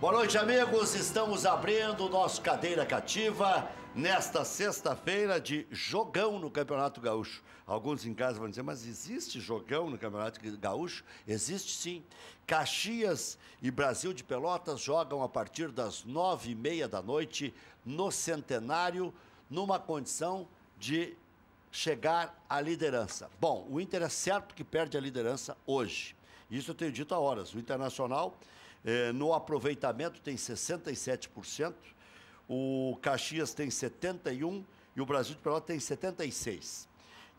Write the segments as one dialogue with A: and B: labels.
A: Boa noite, amigos. Estamos abrindo o nosso Cadeira Cativa nesta sexta-feira de jogão no Campeonato Gaúcho. Alguns em casa vão dizer, mas existe jogão no Campeonato Gaúcho? Existe sim. Caxias e Brasil de Pelotas jogam a partir das 9h30 da noite no Centenário, numa condição de chegar à liderança. Bom, o Inter é certo que perde a liderança hoje. Isso eu tenho dito há horas. O Internacional, no aproveitamento, tem 67%, o Caxias tem 71% e o Brasil de Pelotas tem 76%.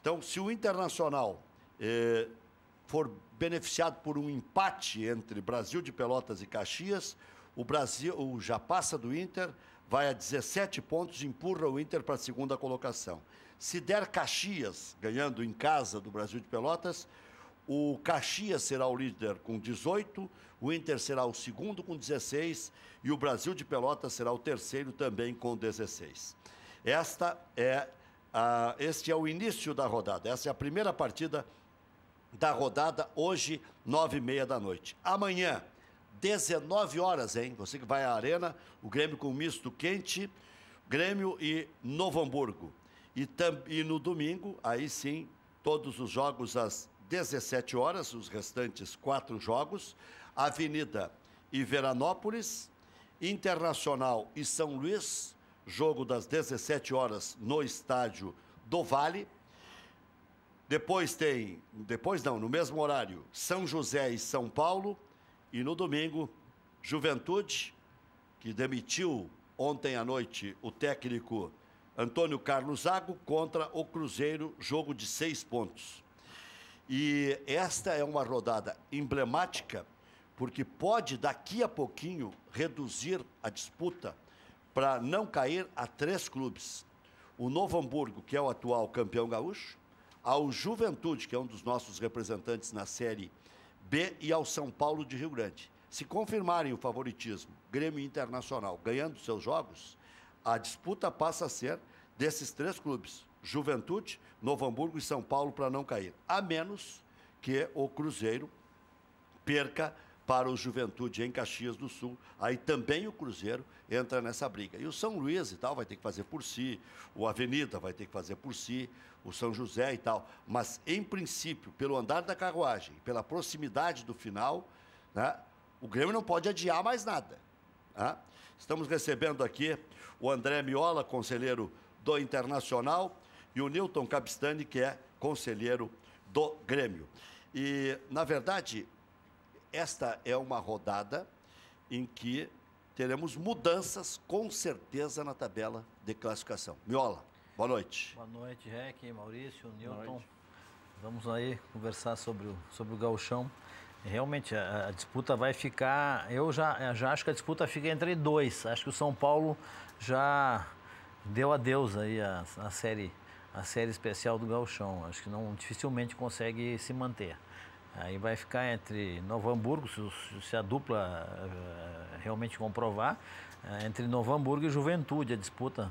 A: Então, se o Internacional for beneficiado por um empate entre Brasil de Pelotas e Caxias, o Brasil já passa do Inter, vai a 17 pontos e empurra o Inter para a segunda colocação. Se der Caxias ganhando em casa do Brasil de Pelotas, o Caxias será o líder com 18, o Inter será o segundo com 16 e o Brasil de Pelotas será o terceiro também com 16. Este é o início da rodada, essa é a primeira partida da rodada, hoje, 9h30 da noite. Amanhã, 19 horas, hein? Você que vai à Arena, o Grêmio com misto quente, Grêmio e Novo Hamburgo. E no domingo, aí sim, todos os jogos às 17 horas, os restantes 4 jogos, Avenida e Veranópolis, Internacional e São Luís, jogo das 17 horas no estádio do Vale. No mesmo horário, São José e São Paulo. E no domingo, Juventude, que demitiu ontem à noite o técnico Antônio Carlos Zago, contra o Cruzeiro, jogo de 6 pontos. E esta é uma rodada emblemática, porque pode, daqui a pouquinho, reduzir a disputa para não cair a 3 clubes. O Novo Hamburgo, que é o atual campeão gaúcho, ao Juventude, que é um dos nossos representantes na Série B, e ao São Paulo de Rio Grande. Se confirmarem o favoritismo, Grêmio Internacional ganhando seus jogos, a disputa passa a ser desses 3 clubes, Juventude, Novo Hamburgo e São Paulo, para não cair. A menos que o Cruzeiro perca para o Juventude em Caxias do Sul. Aí também o Cruzeiro entra nessa briga. E o São Luís e tal vai ter que fazer por si, o Avenida vai ter que fazer por si, o São José e tal. Mas, em princípio, pelo andar da carruagem, pela proximidade do final, né, o Grêmio não pode adiar mais nada. Né? Estamos recebendo aqui o André Miola, conselheiro do Internacional, e o Nilton Capistani, que é conselheiro do Grêmio. E, na verdade, esta é uma rodada em que teremos mudanças, com certeza, na tabela de classificação. Miola, boa noite.
B: Boa noite, Rec, Maurício, Nilton. Vamos aí conversar sobre o gauchão. Realmente, a disputa vai ficar... Eu já acho que a disputa fica entre 2. Acho que o São Paulo já deu adeus aí a série especial do gauchão. Acho que dificilmente consegue se manter. Aí vai ficar entre Novo Hamburgo, se a dupla realmente comprovar, entre Novo Hamburgo e Juventude, a disputa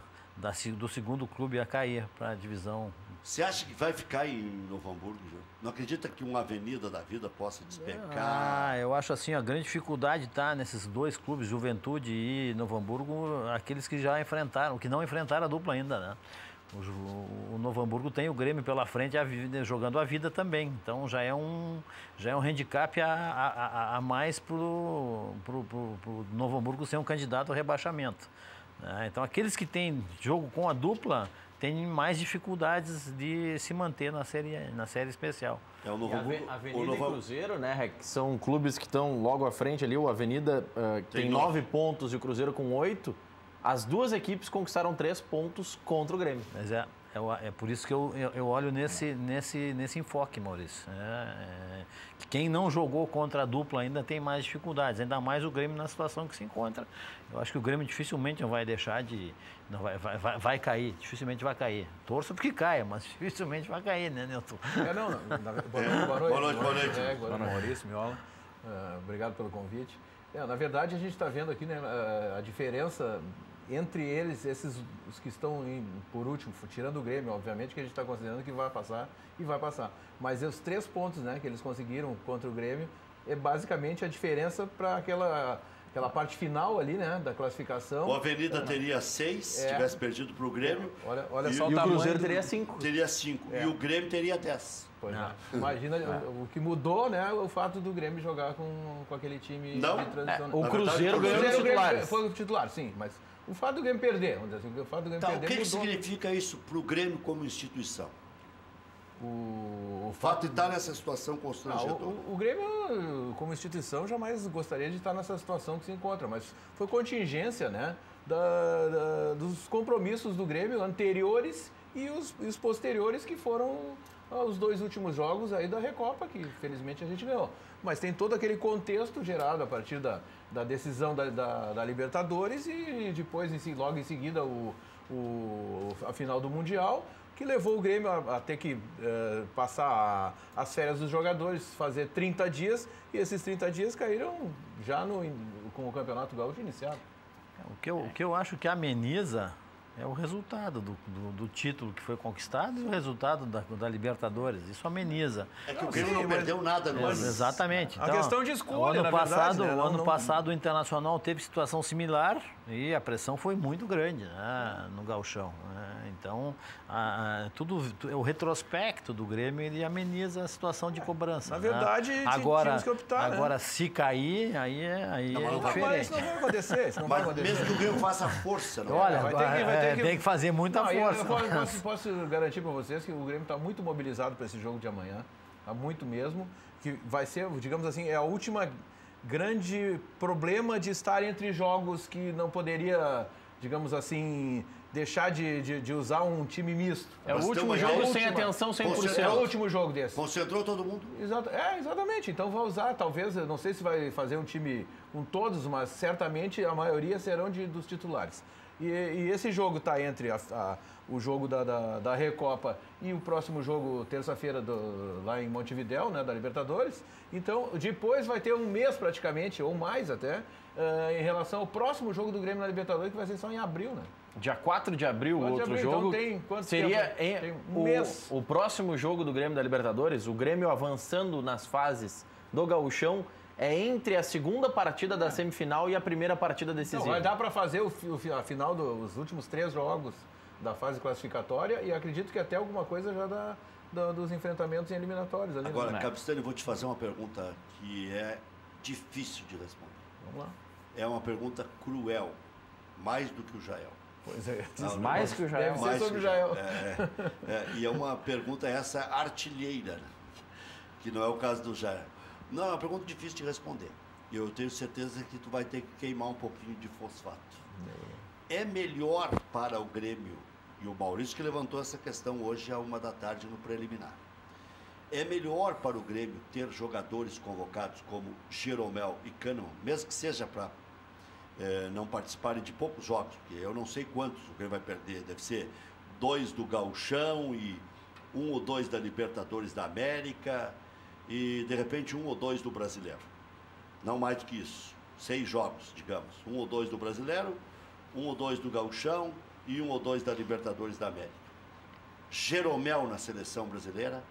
B: do segundo clube a cair para a divisão.
A: Você acha que vai ficar em Novo Hamburgo, João? Não acredita que uma avenida da vida possa despencar?
B: Eu acho assim, a grande dificuldade está nesses 2 clubes, Juventude e Novo Hamburgo, aqueles que já enfrentaram, que não enfrentaram a dupla ainda, né? O Novo Hamburgo tem o Grêmio pela frente jogando a vida também. Então já é um handicap a mais para o Novo Hamburgo ser um candidato ao rebaixamento. Então aqueles que têm jogo com a dupla têm mais dificuldades de se manter na série especial.
C: É o Novo Hamburgo. Avenida e Cruzeiro, né, que são clubes que estão logo à frente ali. O Avenida tem 9 pontos e o Cruzeiro com 8. As 2 equipes conquistaram 3 pontos contra o Grêmio.
B: Mas é por isso que eu olho nesse enfoque, Maurício. Que quem não jogou contra a dupla ainda tem mais dificuldades, ainda mais o Grêmio na situação que se encontra. Eu acho que o Grêmio dificilmente não vai deixar de... vai cair, dificilmente vai cair. Torço porque caia, mas dificilmente vai cair, né, Nilton?
D: Boa noite, Maurício, Miola. Obrigado pelo convite. Na verdade, a gente está vendo aqui, né, a diferença entre eles, os que estão por último, tirando o Grêmio, obviamente, que a gente está considerando que vai passar e vai passar. Mas os 3 pontos, né, que eles conseguiram contra o Grêmio é basicamente a diferença para aquela parte final ali, né, da classificação.
A: O Avenida teria 6, se tivesse perdido para o Grêmio.
D: Olha só
C: o tamanho. E o Cruzeiro teria 5.
A: Teria 5. E o Grêmio teria 10.
D: Imagina o que mudou, né? O fato do Grêmio jogar com aquele time de transição.
C: O Cruzeiro ganhou os titulares.
D: Foi o titular, sim, mas o fato do Grêmio perder, vamos dizer assim, o fato do Grêmio perder.
A: O que significa isso para o Grêmio como instituição? O fato de estar nessa situação constrangedora.
D: O Grêmio, como instituição, jamais gostaria de estar nessa situação que se encontra, mas foi contingência, né, dos compromissos do Grêmio anteriores e os posteriores, que foram os 2 últimos jogos aí da Recopa, que felizmente a gente ganhou. Mas tem todo aquele contexto gerado a partir da decisão da Libertadores e depois, logo em seguida, a final do Mundial, que levou o Grêmio a ter que passar as férias dos jogadores, fazer 30 dias, e esses 30 dias caíram já com o Campeonato Gaúcho iniciado.
B: O que eu acho que ameniza é o resultado do título que foi conquistado e o resultado da Libertadores. Isso ameniza.
A: É que o Grêmio não perdeu nada no ano.
B: Exatamente.
D: Então, a questão de escolha,
B: ano passado o Internacional teve situação similar e a pressão foi muito grande, né, no gauchão. Né? Então, o retrospecto do Grêmio, ele ameniza a situação de cobrança.
D: Na verdade, tínhamos que optar.
B: Agora, se cair, aí é diferente.
D: Mas isso não vai acontecer.
A: Mesmo que o Grêmio faça força. Não
B: Olha, tem que fazer muita força.
D: Eu posso garantir para vocês que o Grêmio está muito mobilizado para esse jogo de amanhã. Está muito mesmo. Que vai ser, digamos assim, é a última grande problema de estar entre jogos que não poderia, digamos assim, deixar de usar um time misto.
C: É o último jogo sem atenção 100%.
D: É o último jogo desse.
A: Concentrou todo mundo.
D: Exatamente. Então vai usar, talvez, eu não sei se vai fazer um time com todos, mas certamente a maioria serão dos titulares. E esse jogo está entre o jogo da Recopa e o próximo jogo, terça-feira, lá em Montevidéu, né, da Libertadores. Então, depois vai ter um mês praticamente, ou mais até, em relação ao próximo jogo do Grêmio na Libertadores, que vai ser só em abril, né?
C: Dia 4 de abril, o outro jogo.
D: Então
C: seria
D: tem um mês.
C: O próximo jogo do Grêmio da Libertadores, o Grêmio avançando nas fases do Gauchão, é entre a segunda partida da semifinal e a primeira partida decisiva.
D: Então, vai dar para fazer a final dos últimos 3 jogos da fase classificatória e acredito que até alguma coisa já dos enfrentamentos eliminatórios ali.
A: Agora, Capistani, eu vou te fazer uma pergunta que é difícil de responder.
D: Vamos lá.
A: É uma pergunta cruel, mais do que o Jael.
D: Pois é.
C: Mais que o Jael.
D: Deve ser sobre o Jael.
A: E é uma pergunta essa artilheira, né? Que não é o caso do Jael. Não, é uma pergunta difícil de responder. Eu tenho certeza que tu vai ter que queimar um pouquinho de fosfato. É melhor para o Grêmio, e o Maurício que levantou essa questão hoje à 1h no preliminar. É melhor para o Grêmio ter jogadores convocados como Jeromel e Kahneman, mesmo que seja para não participarem de poucos jogos, porque eu não sei quantos o Grêmio vai perder. Deve ser 2 do Gauchão e 1 ou 2 da Libertadores da América e, de repente, 1 ou 2 do Brasileiro. Não mais do que isso. 6 jogos, digamos. 1 ou 2 do Brasileiro, 1 ou 2 do Gauchão e 1 ou 2 da Libertadores da América. Jeromel na seleção brasileira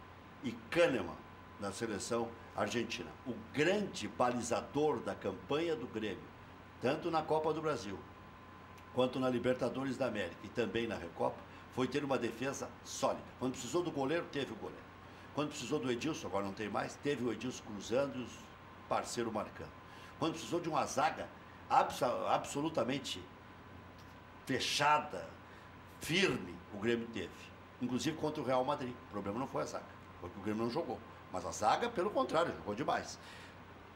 A: e Kahneman na seleção argentina. O grande balizador da campanha do Grêmio, tanto na Copa do Brasil, quanto na Libertadores da América e também na Recopa, foi ter uma defesa sólida. Quando precisou do goleiro, teve o goleiro. Quando precisou do Edilson, agora não tem mais, teve o Edilson cruzando e os parceiros marcando. Quando precisou de uma zaga absolutamente fechada, firme, o Grêmio teve. Inclusive contra o Real Madrid. O problema não foi a zaga, foi que o Grêmio não jogou. Mas a zaga, pelo contrário, jogou demais.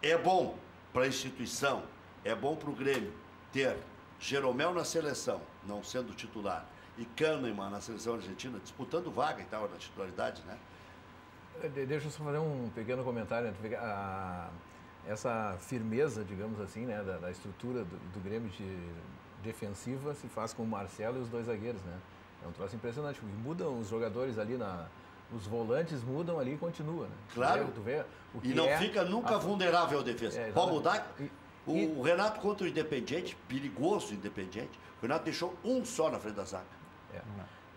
A: É bom para a instituição, é bom para o Grêmio ter Jeromel na seleção, não sendo titular, e Kahneman na seleção argentina, disputando vaga e tal, na titularidade, né?
D: Deixa eu só fazer um pequeno comentário. Essa firmeza, digamos assim, né, da estrutura do Grêmio defensiva se faz com o Marcelo e os 2 zagueiros, né? É um troço impressionante, porque mudam os jogadores ali, os volantes mudam ali e continua, né?
A: Claro,
D: tu vê o que
A: e não fica nunca vulnerável a defesa. Pode mudar. O Renato contra o Independiente, perigoso o Independiente, o Renato deixou um só na frente da zaga.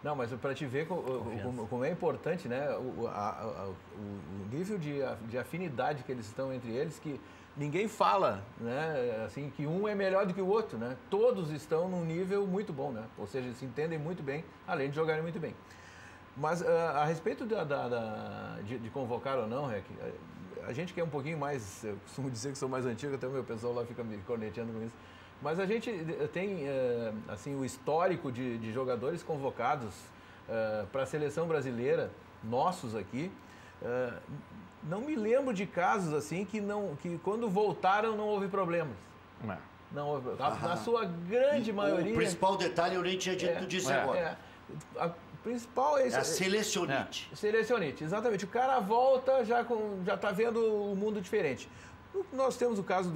D: Não, mas para te ver como é importante, né, o nível de afinidade que eles estão entre eles, que ninguém fala, né, assim, que um é melhor do que o outro, né? Todos estão num nível muito bom, né? Ou seja, se entendem muito bem, além de jogarem muito bem. Mas a respeito de convocar ou não, Rec, a gente que é um pouquinho mais, eu costumo dizer que sou mais antigo, até o meu pessoal lá fica me corneteando com isso, mas a gente tem assim, o histórico de jogadores convocados para a seleção brasileira, nossos aqui. Não me lembro de casos assim que quando voltaram não houve problemas. Não houve. Na sua grande maioria.
A: O principal detalhe eu nem tinha dito disso agora.
D: A principal é
A: a selecionite.
D: Selecionite, exatamente. O cara volta já está vendo o mundo diferente. Nós temos o caso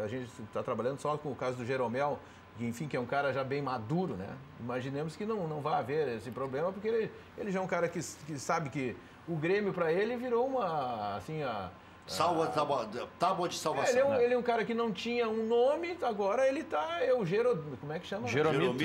D: a gente está trabalhando só com o caso do Jeromel, que, enfim, que é um cara já bem maduro, né? Imaginemos que não vai haver esse problema, porque ele já é um cara que sabe que o Grêmio, para ele, virou uma, assim,
A: tábua de salvação.
D: Ele é um cara que não tinha um nome, agora ele tá, como é que chama?
A: Gerodeus.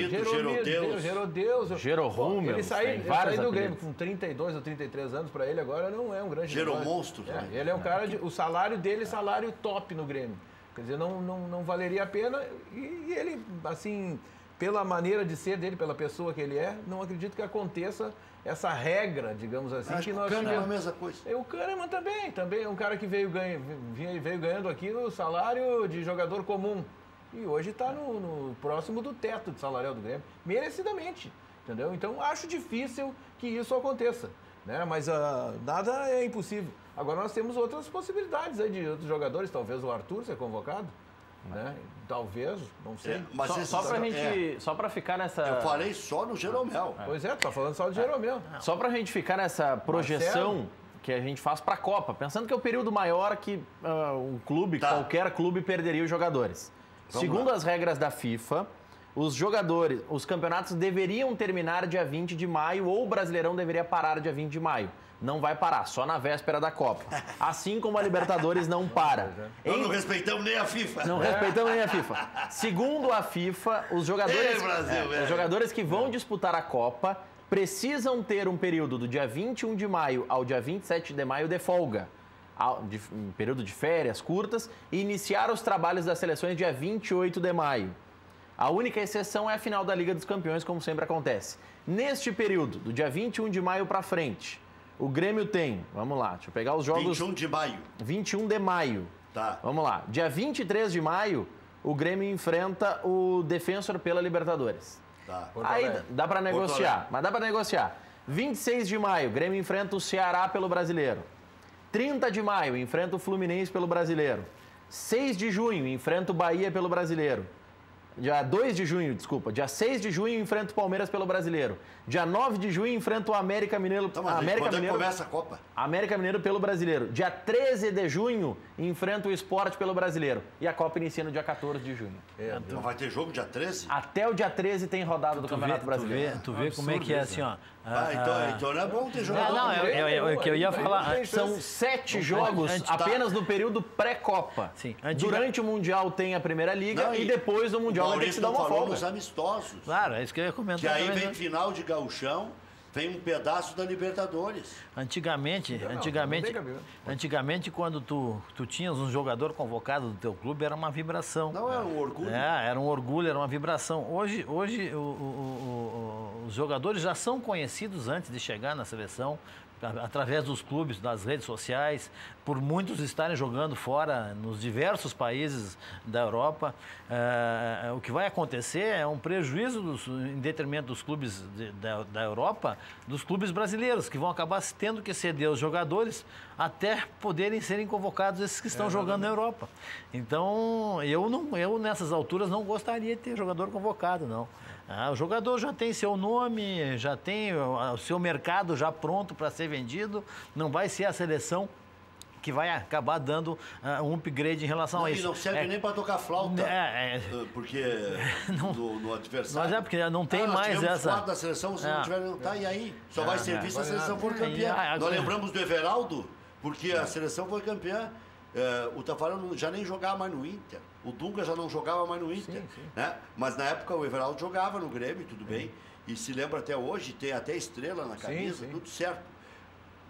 C: Gerorúmel.
D: Ele saiu do Grêmio com 32 ou 33 anos, para ele agora não é um grande
A: Geromonstro.
D: Ele é um cara, o salário dele é salário top no Grêmio. Quer dizer, não valeria a pena e ele, assim, pela maneira de ser dele, pela pessoa que ele é, não acredito que aconteça essa regra, digamos assim,
A: que nós
D: tivemos.
A: O Kahneman é a mesma coisa.
D: O Kahneman também é um cara que veio ganhando aqui o salário de jogador comum. E hoje está no próximo do teto de salarial do Grêmio, merecidamente, entendeu? Então, acho difícil que isso aconteça, né? Mas nada é impossível. Agora, nós temos outras possibilidades aí de outros jogadores, talvez o Arthur ser convocado, né? Talvez, não sei.
C: Mas só para ficar nessa...
A: Eu falei só no Jeromel.
D: Pois é, tá falando só do Jeromel.
C: Só para a gente ficar nessa projeção que a gente faz para a Copa, pensando que é o período maior que um clube, qualquer clube, perderia os jogadores. Segundo as regras da FIFA, os campeonatos deveriam terminar dia 20 de maio ou o Brasileirão deveria parar dia 20 de maio. Não vai parar, só na véspera da Copa. Assim como a Libertadores não para.
A: Nós não respeitamos nem a FIFA.
C: Não respeitamos nem a FIFA. Segundo a FIFA, os jogadores que vão disputar a Copa precisam ter um período do dia 21 de maio ao dia 27 de maio de folga. Um período de férias curtas e iniciar os trabalhos das seleções dia 28 de maio. A única exceção é a final da Liga dos Campeões, como sempre acontece. Neste período, do dia 21 de maio para frente, o Grêmio tem, vamos lá, deixa eu pegar os jogos...
A: 21 de maio.
C: 21 de maio.
A: Tá.
C: Vamos lá. Dia 23 de maio, o Grêmio enfrenta o Defensor pela Libertadores.
A: Tá.
C: Aí dá para negociar, mas dá para negociar. 26 de maio, o Grêmio enfrenta o Ceará pelo Brasileiro. 30 de maio, enfrenta o Fluminense pelo Brasileiro. 6 de junho, enfrenta o Bahia pelo Brasileiro. Dia 2 de junho, desculpa. Dia 6 de junho, enfrenta o Palmeiras pelo Brasileiro. Dia 9 de junho, enfrenta o América Mineiro.
A: Quando começa a Copa?
C: América Mineiro pelo Brasileiro. Dia 13 de junho, enfrenta o Sport pelo Brasileiro. E a Copa inicia no dia 14 de junho.
A: Então vai ter jogo dia 13?
C: Até o dia 13 tem rodada do Campeonato Brasileiro.
B: Tu vê como é que é assim, ó.
A: Então não é bom ter jogo.
B: O que eu ia falar...
C: São 7 jogos apenas no período pré-Copa. Durante o Mundial tem a Primeira Liga e depois do Mundial vai ter que se dar uma folga.
A: Nos amistosos.
B: Claro, é isso que eu ia comentar.
A: Que aí vem final de Gauchão, vem um pedaço da Libertadores.
B: Antigamente, quando tu tinhas um jogador convocado do teu clube, era uma vibração.
A: Não, era um orgulho.
B: Era um orgulho, era uma vibração. Hoje os jogadores já são conhecidos antes de chegar na seleção, através dos clubes, das redes sociais, por muitos estarem jogando fora, nos diversos países da Europa. O que vai acontecer é um prejuízo, em detrimento dos clubes da Europa, dos clubes brasileiros, que vão acabar tendo que ceder os jogadores até poderem serem convocados esses que estão jogando na Europa. Então, eu nessas alturas não gostaria de ter jogador convocado, não. O jogador já tem seu nome, já tem o seu mercado já pronto para ser vendido, não vai ser a seleção que vai acabar dando um upgrade em relação a isso.
A: E não serve nem para tocar flauta, porque no adversário...
B: Mas porque não tem mais essa...
A: Nós da seleção, se não tiver... Tá, e aí? Só vai servir se a seleção for campeã. Nós lembramos do Everaldo, porque a seleção foi campeã. O Tafarel já nem jogava mais no Inter. O Dunga já não jogava mais no Inter. Sim. Né? Mas na época o Everaldo jogava no Grêmio, tudo bem. E se lembra até hoje, tem até estrela na camisa, tudo certo.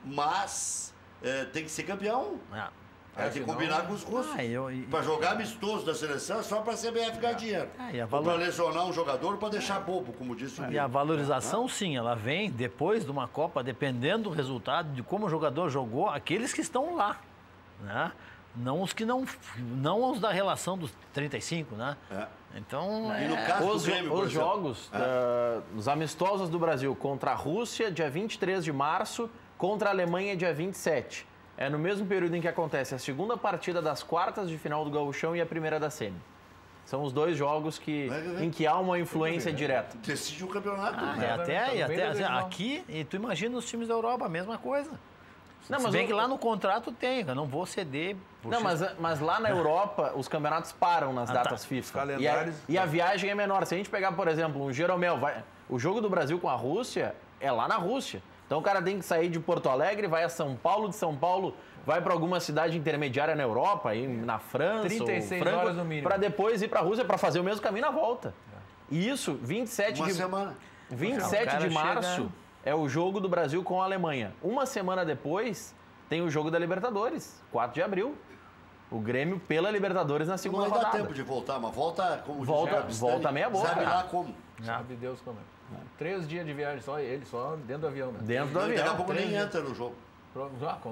A: Mas tem que ser campeão. Aí tem que combinar com os russos. Para jogar amistoso da seleção, só para a CBF ganhar dinheiro. Ou para lesionar um jogador, para deixar bobo, como disse o Guilherme.
B: E a valorização, sim, ela vem depois de uma Copa, dependendo do resultado, de como o jogador jogou, aqueles que estão lá, né? Não os que não os da relação dos 35, né? Então,
A: e no caso
C: os,
A: do Grêmio,
C: os jogos, os amistosos do Brasil contra a Rússia, dia 23 de março, contra a Alemanha, dia 27. É no mesmo período em que acontece a segunda partida das quartas de final do Gauchão e a primeira da Semi. São os dois jogos em que há uma influência direta.
A: Decide o campeonato.
B: Até aqui, e tu imagina os times da Europa, a mesma coisa. Não, mas que lá no contrato tem, eu não vou ceder.
C: Não, mas lá na Europa, os campeonatos param nas datas FIFA. E a viagem é menor. Se a gente pegar, por exemplo, um Jeromel, o jogo do Brasil com a Rússia é lá na Rússia. Então o cara tem que sair de Porto Alegre, vai a São Paulo, de São Paulo vai para alguma cidade intermediária na Europa, aí na França,
D: 36 horas no mínimo,
C: para depois ir para a Rússia para fazer o mesmo caminho na volta. E isso, 27 de março é o jogo do Brasil com a Alemanha. Uma semana depois tem o jogo da Libertadores, 4 de abril. O Grêmio pela Libertadores na segunda rodada.
A: Não dá tempo de voltar, mas volta como
C: volta meia boca.
A: Sabe lá como.
D: Sabe Deus como é. 3 dias de viagem, só dentro do avião, né?
C: Dentro do avião.
A: Daqui a pouco nem entra no jogo.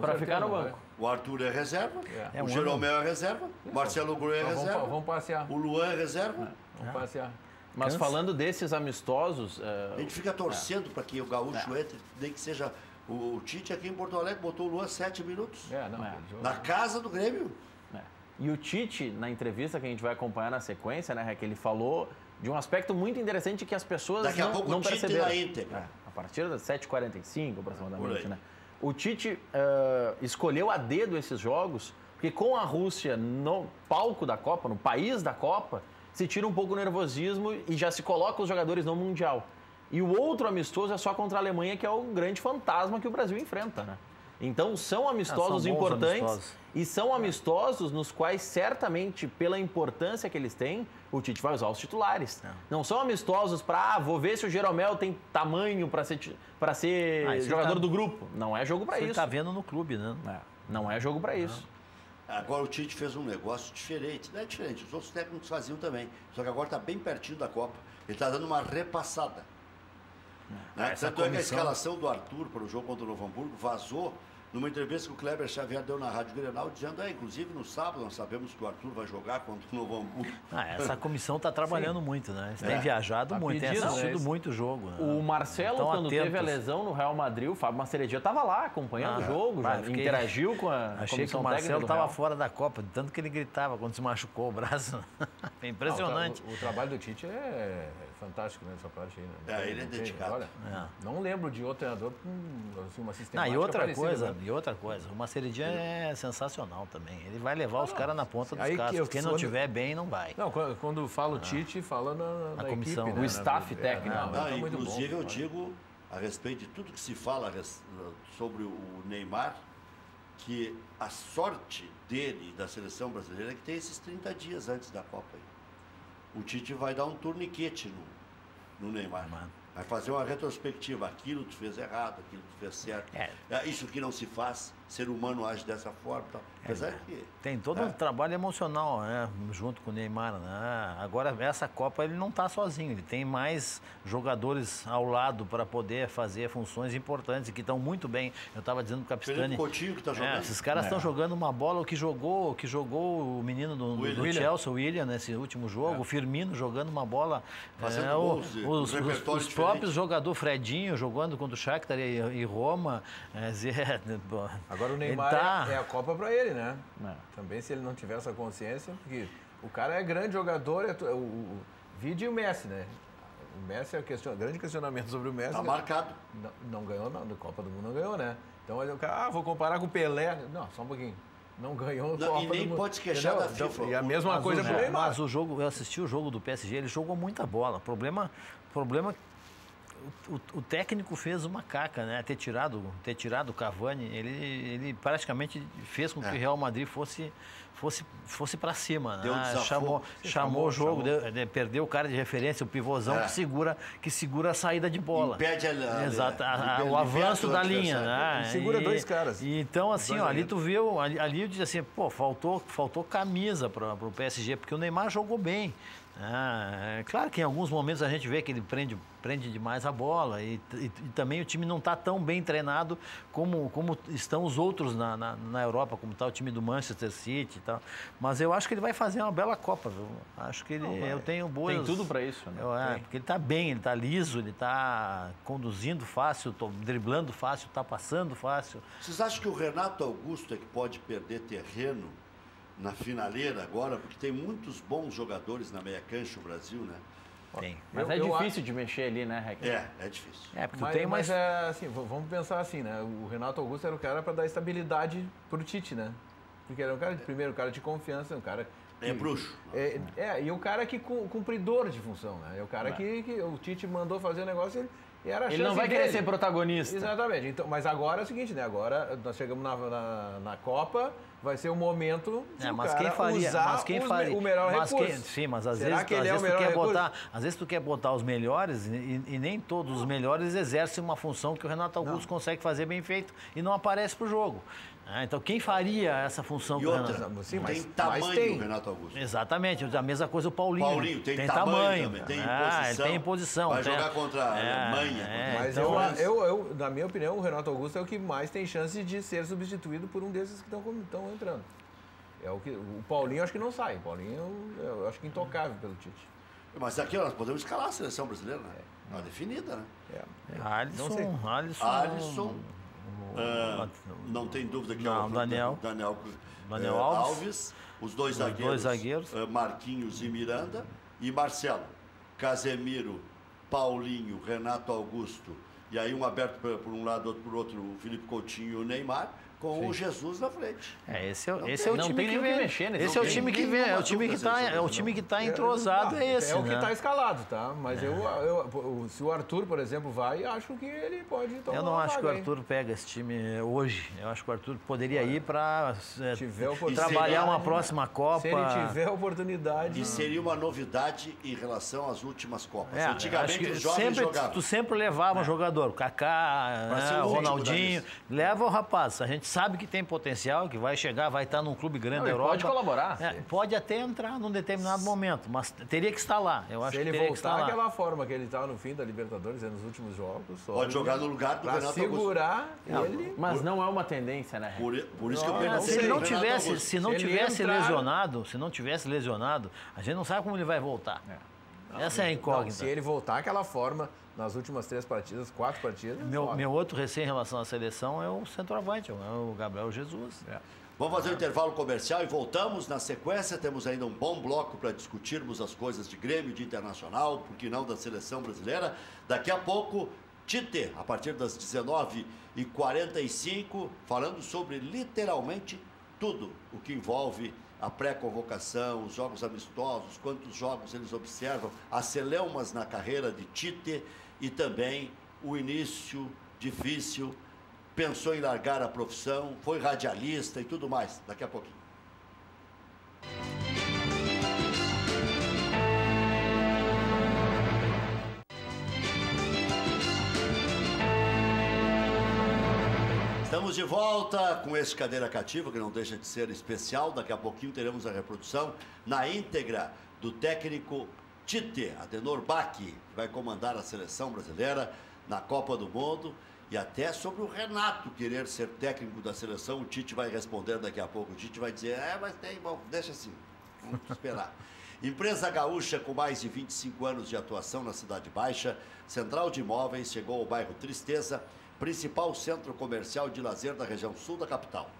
C: Para ficar no banco.
A: O Arthur é reserva, o Jeromel é reserva, o Marcelo Groi é reserva.
D: Vamos passear.
A: O Luan é reserva.
D: Vamos passear.
C: Mas falando desses amistosos...
A: A gente fica torcendo para que o gaúcho entre, nem que seja... O Tite aqui em Porto Alegre botou o Luan 7 minutos. Na casa do Grêmio.
C: E o Tite, na entrevista que a gente vai acompanhar na sequência, né, que ele falou de um aspecto muito interessante que as pessoas
A: Daqui a pouco
C: não
A: o Tite
C: perceberam.
A: na íntegra.
C: A partir das 7h45, aproximadamente, né? O Tite escolheu a dedo esses jogos, porque com a Rússia no palco da Copa, no país da Copa, se tira um pouco o nervosismo e já se coloca os jogadores no Mundial. E o outro amistoso é só contra a Alemanha, que é o grande fantasma que o Brasil enfrenta, né? Então, são amistosos importantes e são amistosos nos quais, certamente, pela importância que eles têm, o Tite vai usar os titulares. Não são amistosos para, vou ver se o Jeromel tem tamanho para ser jogador do grupo. Não é jogo para isso. Ele
B: está vendo no clube, né?
C: Não é jogo para isso.
A: Agora o Tite fez um negócio diferente. Não é diferente, os outros técnicos faziam também. Só que agora está bem pertinho da Copa. Ele está dando uma repassada. Tanto é que a escalação do Arthur para o jogo contra o Novo Hamburgo vazou numa entrevista que o Kleber Xavier deu na Rádio Grenal, dizendo, inclusive no sábado nós sabemos que o Arthur vai jogar contra o Novo Hamburgo.
B: Essa comissão está trabalhando muito, né? Eles têm viajado muito, tem assistido muito jogo. Né?
C: O Marcelo, quando teve a lesão no Real Madrid, o Fábio Maceredia estava lá acompanhando o jogo, interagiu com a
B: Achei que o Marcelo estava fora da Copa, de tanto que ele gritava quando se machucou o braço. É impressionante.
D: O trabalho do Tite é fantástico nessa parte aí, né?
A: Ele é dedicado.
D: Olha, não lembro de outro treinador com assim, uma sistemática
B: E outra coisa, o Maceridian é sensacional também. Ele vai levar os caras na ponta dos cascos. Quem não tiver bem, não vai.
D: Não, quando fala o Tite, fala na
B: comissão,
D: equipe,
C: o staff técnico.
A: Inclusive, eu digo, a respeito de tudo que se fala sobre o Neymar, que a sorte dele e da seleção brasileira é que tem esses 30 dias antes da Copa aí. O Tite vai dar um torniquete no Neymar. Vai fazer uma retrospectiva. Aquilo tu fez errado, aquilo tu fez certo. Isso que não se faz, ser humano age dessa forma. Tal. Apesar que...
B: Tem todo um trabalho emocional, né, junto com o Neymar. Né? Agora, essa Copa ele não está sozinho. Ele tem mais jogadores ao lado para poder fazer funções importantes e que estão muito bem. Eu estava dizendo para o Capistani...
A: Coutinho que está jogando.
B: Esses caras estão jogando uma bola que jogou o menino do Chelsea, o William, nesse último jogo. O Firmino jogando uma bola... Os próprios jogadores, Fredinho jogando contra o Shakhtar e Roma.
D: Agora o Neymar é a Copa para ele, né? Também se ele não tiver essa consciência, porque o cara é grande jogador, o vídeo e o Messi, né? O Messi é grande questionamento sobre o Messi.
A: Tá marcado.
D: Não ganhou, não. Da Copa do Mundo não ganhou, né? Então o cara, vou comparar com o Pelé. Não, só um pouquinho. Não ganhou a Copa
A: e nem
D: do Mundo.
A: Pode se queixar da FIFA.
D: E a mesma coisa pro Neymar.
B: Mas eu assisti o jogo do PSG, ele jogou muita bola. O problema o técnico fez uma caca, né? Ter tirado o Cavani, ele praticamente fez com que o Real Madrid fosse para cima, né? Chamou o jogo, perdeu o cara de referência, o pivôzão que segura a saída de bola.
A: Impede
B: o avanço da linha, né?
D: Segura dois caras.
B: Então, assim, ali tu viu, ali eu disse assim, pô, faltou camisa para o PSG, porque o Neymar jogou bem. Claro que em alguns momentos a gente vê que ele prende demais a bola e também o time não está tão bem treinado como estão os outros na Europa, como está o time do Manchester City e tal. Mas eu acho que ele vai fazer uma bela Copa, viu? Acho que eu tenho boas...
C: Tem tudo para isso, né?
B: Porque ele está bem, ele está liso, ele está conduzindo fácil, driblando fácil, está passando fácil.
A: Vocês acham que o Renato Augusto é que pode perder terreno na finaleira agora, porque tem muitos bons jogadores na meia cancha no Brasil, né?
B: Tem.
C: Mas é difícil de mexer ali, né, Reck?
A: É difícil.
B: Porque
D: mas assim, vamos pensar assim, né? O Renato Augusto era o cara para dar estabilidade pro Tite, né? Porque era um cara, primeiro, um cara de confiança, um cara...
A: É bruxo.
D: E o cara que cumpridor de função, né? É o cara que o Tite mandou fazer o negócio, ele
C: não vai querer ser protagonista.
D: Exatamente. Então, mas agora é o seguinte, né? Agora nós chegamos na Copa, vai ser o momento de usar o melhor recurso.
B: Sim, mas às vezes tu quer botar os melhores e nem todos os melhores exercem uma função que o Renato Augusto consegue fazer bem feito e não aparece pro jogo. Então, quem faria essa função do Renato?
A: Sim, tem tamanho o Renato Augusto.
B: Exatamente. A mesma coisa o Paulinho.
A: Paulinho tem tamanho também, tem imposição.
B: Ele tem imposição.
A: Vai jogar contra a Alemanha.
D: Mas na minha opinião, o Renato Augusto é o que mais tem chance de ser substituído por um desses que estão entrando. O Paulinho acho que não sai. O Paulinho eu acho que intocável pelo Tite.
A: Mas aqui nós podemos escalar a seleção brasileira, né? Uma definida, né? Alisson. Não tem dúvida que
B: Daniel Alves.
A: Os dois zagueiros. Marquinhos e Miranda. E Marcelo, Casemiro, Paulinho, Renato Augusto. E aí um aberto por um lado, outro por outro, o Felipe Coutinho e o Neymar. Com o Jesus na frente.
B: Esse é o time que vem mexer. Esse é o time que vem, é o time que está entrosado, é
D: o que está escalado, tá? Mas se o Arthur, por exemplo, vai, acho que ele pode tomar.
B: Eu não acho que o Arthur pega esse time hoje. Eu acho que o Arthur poderia ir para trabalhar uma próxima Copa.
D: Se ele tiver oportunidade.
A: E seria uma novidade em relação às últimas Copas. Antigamente os jovens jogavam.
B: Tu sempre levava um jogador, Kaká, Ronaldinho, leva o rapaz. A gente sabe que tem potencial, que vai chegar, vai estar num clube grande da Europa.
C: Pode colaborar.
B: Pode até entrar num determinado momento, mas teria que estar lá. Eu acho
D: Se ele
B: que
D: voltar daquela forma que ele está no fim da Libertadores, nos últimos jogos...
A: Pode jogar no lugar do Renato
D: segurar ele...
C: Mas não é uma tendência, né?
A: Por isso que eu perguntei.
B: Se não tivesse lesionado, a gente não sabe como ele vai voltar. Essa é a incógnita.
D: Se ele voltar daquela forma... Nas últimas 4 partidas...
B: Meu outro recém em relação à seleção é o centroavante, é o Gabriel Jesus.
A: Vamos fazer um intervalo comercial e voltamos. Na sequência, temos ainda um bom bloco para discutirmos as coisas de Grêmio, de Internacional, por que não da seleção brasileira. Daqui a pouco, Tite, a partir das 19h45, falando sobre literalmente tudo o que envolve a pré-convocação, os jogos amistosos, quantos jogos eles observam, as celeumas na carreira de Tite e também o início difícil, pensou em largar a profissão, foi radialista e tudo mais. Daqui a pouquinho. Estamos de volta com esse Cadeira Cativa, que não deixa de ser especial. Daqui a pouquinho teremos a reprodução na íntegra do técnico Tite, Adenor Bach, que vai comandar a seleção brasileira na Copa do Mundo. E até sobre o Renato querer ser técnico da seleção, o Tite vai responder daqui a pouco. O Tite vai dizer, mas tem, bom, deixa assim, vamos esperar. Empresa gaúcha com mais de 25 anos de atuação na Cidade Baixa, Central de Imóveis, chegou ao bairro Tristeza, principal centro comercial de lazer da região sul da capital.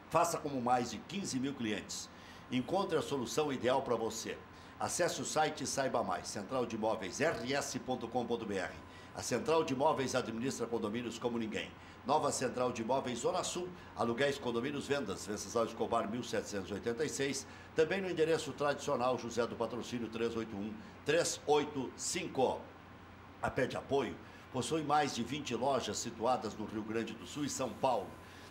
A: Faça como mais de 15 mil clientes. Encontre a solução ideal para você. Acesse o site e saiba mais. centraldemóveisrs.com.br. A Central de Imóveis administra condomínios como ninguém. Nova Central de Imóveis Zona Sul, aluguéis, condomínios, vendas, Venceslau Escobar 1786, também no endereço tradicional José do Patrocínio 381-385. A pé de apoio, possui mais de 20 lojas situadas no Rio Grande do Sul e São Paulo,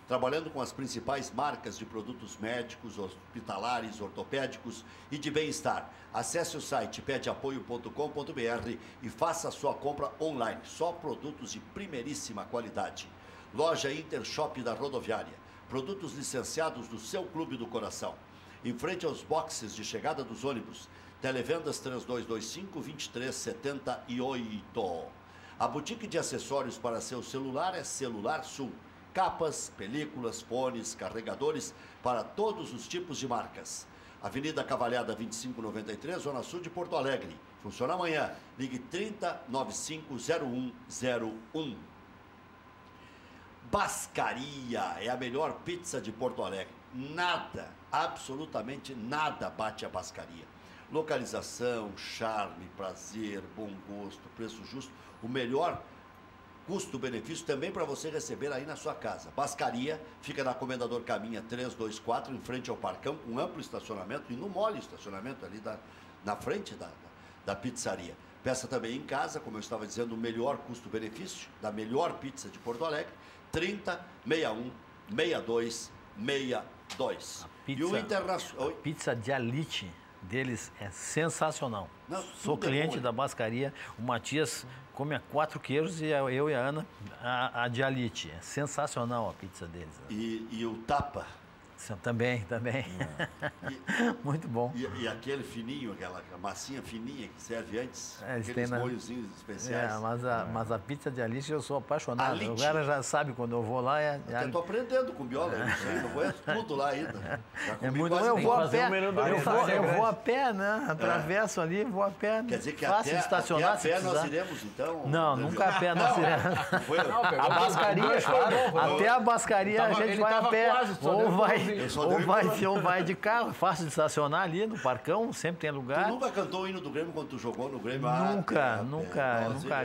A: trabalhando com as principais marcas de produtos médicos, hospitalares, ortopédicos e de bem-estar. Acesse o site pedeapoio.com.br e faça a sua compra online. Só produtos de primeiríssima qualidade. Loja Intershop da Rodoviária. Produtos licenciados do seu clube do coração. Em frente aos boxes de chegada dos ônibus. Televendas 3225-2378. A boutique de acessórios para seu celular é Celular Sul. Capas, películas, fones, carregadores para todos os tipos de marcas. Avenida Cavalhada 2593, Zona Sul de Porto Alegre. Funciona amanhã. Ligue 3095-0101. Bascaria é a melhor pizza de Porto Alegre. Nada, absolutamente nada bate a Bascaria. Localização, charme, prazer, bom gosto, preço justo. O melhor custo-benefício também para você receber aí na sua casa. Bascaria fica na Comendador Caminha 324, em frente ao Parcão, com amplo estacionamento e no mole estacionamento ali na frente da pizzaria. Peça também em casa, como eu estava dizendo, o melhor custo-benefício da melhor pizza de Porto Alegre, 3061-6262. E o Internacional...
B: A pizza de alite deles é sensacional.
A: Não,
B: sou cliente da Bascaria, o Matias come a 4 queijos e eu e a Ana a de alite. É sensacional a pizza deles.
A: E o tapa.
B: Também. Muito bom.
A: E aquele fininho, aquela massinha fininha que serve antes,
B: aqueles
A: molhozinhos especiais.
B: Mas a pizza de alite eu sou apaixonado.
A: Alite.
B: O cara já sabe quando eu vou lá.
A: Eu estou aprendendo com Biola, não conheço tudo lá ainda.
B: É muito bom. Eu vou a pé, eu vou a pé, né? Atravesso ali, vou a pé.
A: Quer dizer que
B: fácil de estacionar,
A: até a pé nós iremos, então?
B: Não, nunca a pé nós iremos.
C: A Bascaria,
B: até a Bascaria a gente vai a pé. Ou vai de carro, é fácil de estacionar ali no Parcão, sempre tem lugar.
A: Tu nunca cantou o hino do Grêmio quando tu jogou no Grêmio?
B: Nunca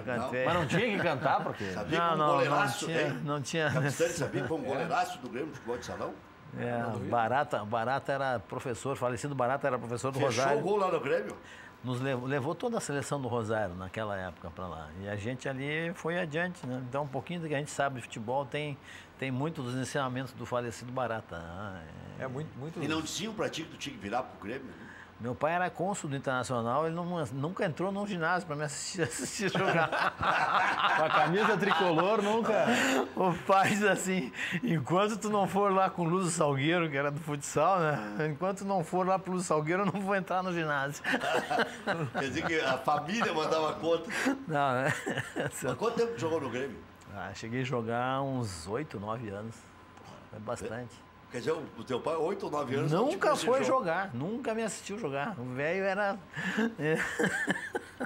B: cantei.
C: Mas não tinha que cantar, porque...
A: Sabia
B: não tinha.
A: Capitani sabia que foi um goleiraço do Grêmio de futebol de salão?
B: Barata era professor, falecido Barata era professor do Rosário.
A: Fechou o gol lá no Grêmio?
B: Nos levou toda a seleção do Rosário naquela época para lá. E a gente ali foi adiante, né? Então, um pouquinho do que a gente sabe de futebol tem muito dos ensinamentos do falecido Barata.
A: Muito... E não diziam para ti que tu tinha que virar pro Grêmio? Né?
B: Meu pai era cônsul do Internacional, ele nunca entrou num ginásio para me assistir jogar.
C: Com a camisa tricolor, nunca.
B: O pai diz assim, enquanto tu não for lá com o Lúcio Salgueiro, que era do futsal, né? Enquanto tu não for lá pro Lúcio Salgueiro, eu não vou entrar no ginásio.
A: Quer dizer que a família mandava conta.
B: Não, né?
A: Mas quanto tempo tu jogou no Grêmio?
B: Cheguei a jogar uns 8, 9 anos. Foi bastante.
A: Quer dizer, o teu pai, 8 ou 9 anos...
B: Nunca foi jogar, nunca me assistiu jogar. O velho era...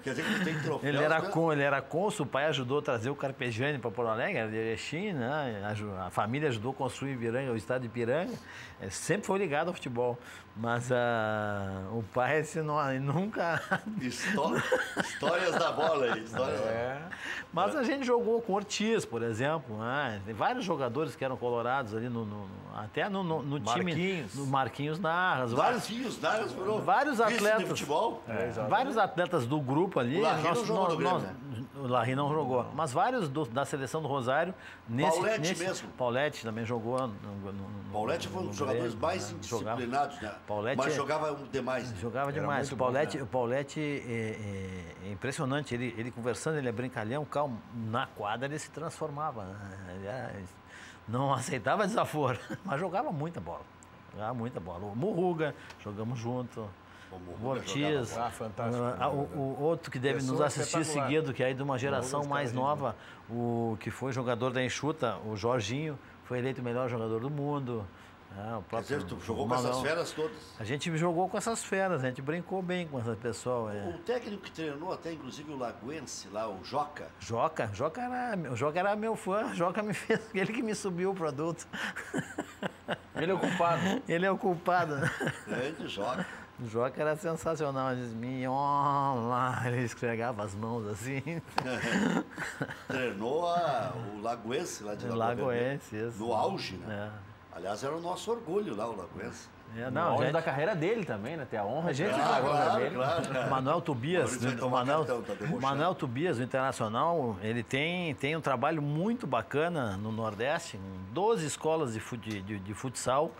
A: Quer dizer que tu tem troféus,
B: ele era cônsul, o pai ajudou a trazer o Carpegiani para Porto Alegre, era de Erechim, né? A família ajudou a construir Ipiranga, o estado de Ipiranga. Sempre foi ligado ao futebol. Mas o pai nunca...
A: Histórias da bola aí.
B: Mas a gente jogou com Ortiz, por exemplo. Né? Tem vários jogadores que eram colorados ali até no time. No Marquinhos Narras. Vários atletas.
A: De futebol?
B: Vários atletas do grupo ali.
A: O Larry não jogou no Grêmio, né?
B: O Larry não jogou. Mas vários da seleção do Rosário.
A: Mesmo.
B: Paulete também jogou.
A: Paulete foi um dos jogadores mais indisciplinados, né? Mas jogava demais. Né?
B: Jogava demais. O Paulete é impressionante. Ele conversando, ele é brincalhão, calmo. Na quadra ele se transformava. Não aceitava desaforo, mas jogava muita bola. O Murruga, jogamos junto. O Ortiz, o outro que deve nos assistir seguido, que é aí de uma geração mais nova, o que foi jogador da Enxuta, o Jorginho, foi eleito o melhor jogador do mundo.
A: Quer dizer, tu jogou com essas feras todas?
B: A gente jogou com essas feras, a gente brincou bem com essa pessoa.
A: O técnico que treinou até, inclusive, o Lagoense lá, o Joca.
B: O Joca era meu fã, o Joca me fez, ele que me subiu o produto.
C: Ele é o culpado.
B: Ele é o culpado.
A: Grande Joca.
B: O Joca era sensacional, ele dizia, ele esfregava as mãos assim.
A: Treinou o Lagoense lá de
B: Lagoense, isso.
A: No auge, né? Aliás, era o nosso orgulho lá, o Lagoense.
C: No auge da carreira dele também, né? Ter a honra de levar a glória dele.
B: Claro. Manuel Tobias, Manuel Tobias, o Internacional, ele tem um trabalho muito bacana no Nordeste, 12 escolas de futsal,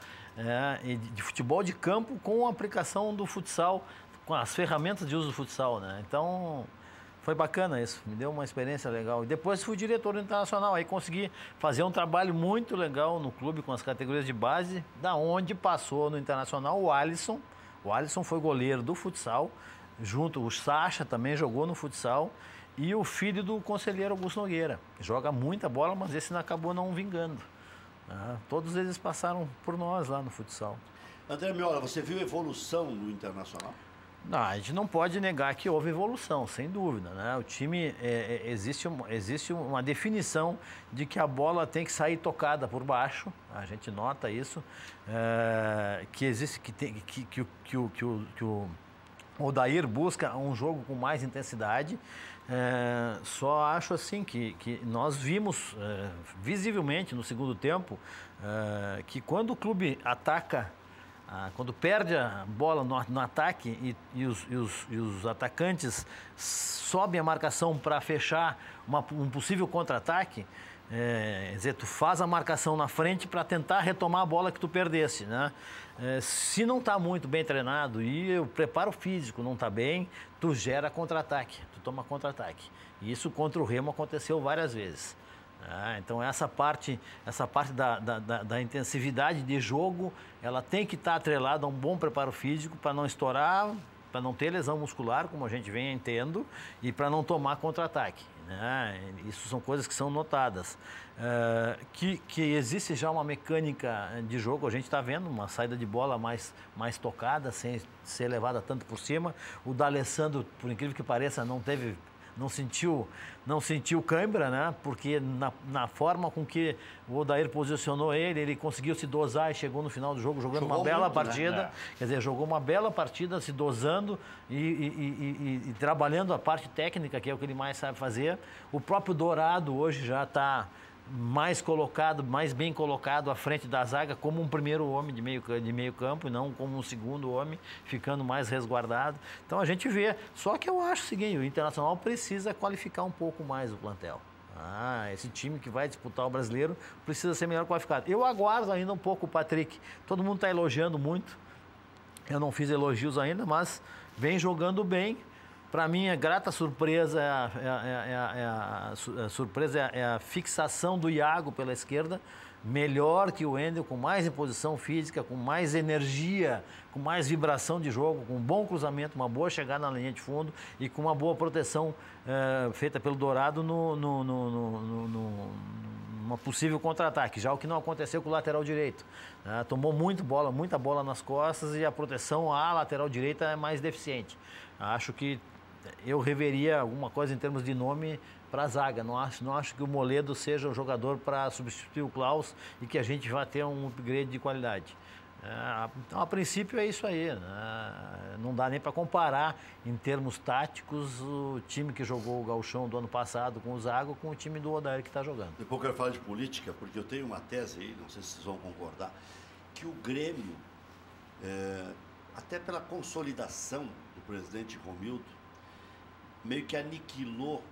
B: e de futebol de campo com a aplicação do futsal, com as ferramentas de uso do futsal, né? Então, foi bacana isso, me deu uma experiência legal. E depois fui diretor do Internacional, aí consegui fazer um trabalho muito legal no clube com as categorias de base, da onde passou no Internacional o Alisson. O Alisson foi goleiro do futsal, junto o Sacha também jogou no futsal, e o filho do conselheiro Augusto Nogueira. Joga muita bola, mas esse acabou não vingando. Todos eles passaram por nós lá no futsal.
A: André Miola, você viu evolução no Internacional?
B: Não, a gente não pode negar que houve evolução, sem dúvida, né? O time, existe uma definição de que a bola tem que sair tocada por baixo, a gente nota isso, que existe, que o Odair busca um jogo com mais intensidade. Só acho assim que nós vimos visivelmente no segundo tempo que quando o clube ataca, quando perde a bola no ataque e os atacantes sobem a marcação para fechar um possível contra-ataque, quer dizer, tu faz a marcação na frente para tentar retomar a bola que tu perdesse, né? Se não está muito bem treinado e o preparo físico não está bem, tu gera contra-ataque, tu toma contra-ataque. E isso contra o Remo aconteceu várias vezes. Então essa parte da intensividade de jogo, ela tem que estar atrelada a um bom preparo físico para não estourar, para não ter lesão muscular, como a gente vem tendo, e para não tomar contra-ataque. Isso são coisas que são notadas. Que existe já uma mecânica de jogo, a gente está vendo uma saída de bola mais tocada, sem ser levada tanto por cima. O D'Alessandro, por incrível que pareça, não sentiu cãibra, né? Porque na forma com que o Odair posicionou ele conseguiu se dosar e chegou no final do jogo jogando uma bela partida. Né? Quer dizer, jogou uma bela partida, se dosando e trabalhando a parte técnica, que é o que ele mais sabe fazer. O próprio Dourado hoje já está mais bem colocado à frente da zaga como um primeiro homem de meio campo e não como um segundo homem, ficando mais resguardado. Então a gente vê. Só que eu acho o seguinte, o Internacional precisa qualificar um pouco mais o plantel. Esse time que vai disputar o Brasileiro precisa ser melhor qualificado. Eu aguardo ainda um pouco o Patrick. Todo mundo está elogiando muito. Eu não fiz elogios ainda, mas vem jogando bem. Para mim, a grata surpresa é a fixação do Iago pela esquerda, melhor que o Wendel, com mais imposição física, com mais energia, com mais vibração de jogo, com um bom cruzamento, uma boa chegada na linha de fundo e com uma boa proteção feita pelo Dourado numa possível contra-ataque, já o que não aconteceu com o lateral direito. Tomou muita bola nas costas e a proteção à lateral direita é mais deficiente. Acho que eu reveria alguma coisa em termos de nome para a zaga. Não acho que o Moledo seja o jogador para substituir o Klaus e que a gente vai ter um upgrade de qualidade. Então, a princípio, é isso aí. Não dá nem para comparar, em termos táticos, o time que jogou o Gauchão do ano passado com o Zago com o time do Odair que está jogando.
A: Depois eu quero falar de política, porque eu tenho uma tese aí, não sei se vocês vão concordar, que o Grêmio, até pela consolidação do presidente Romildo, meio que aniquilou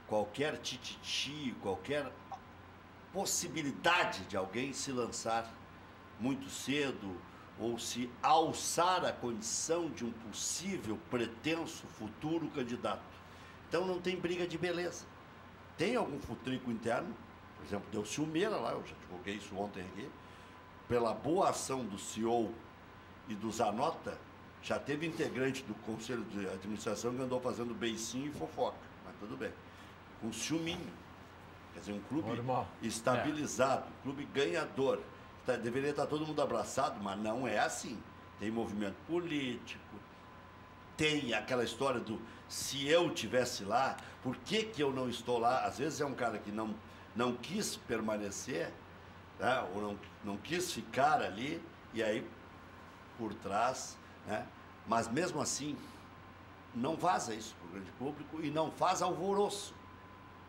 A: qualquer tititi, qualquer possibilidade de alguém se lançar muito cedo ou se alçar à condição de um possível, pretenso, futuro candidato. Então não tem briga de beleza. Tem algum futrico interno, por exemplo, deu ciumeira lá, eu já divulguei isso ontem aqui, pela boa ação do CEO e do Zanota, já teve integrante do Conselho de Administração que andou fazendo beicinho e fofoca, mas tudo bem. Com ciúminho. Quer dizer, um clube estabilizado, um clube ganhador. Deveria estar todo mundo abraçado, mas não é assim. Tem movimento político, tem aquela história do se eu tivesse lá, por que eu não estou lá? Às vezes é um cara que não quis permanecer, né? Ou não quis ficar ali, e aí por trás... né? Mas mesmo assim não vaza isso para o grande público e não faz alvoroço.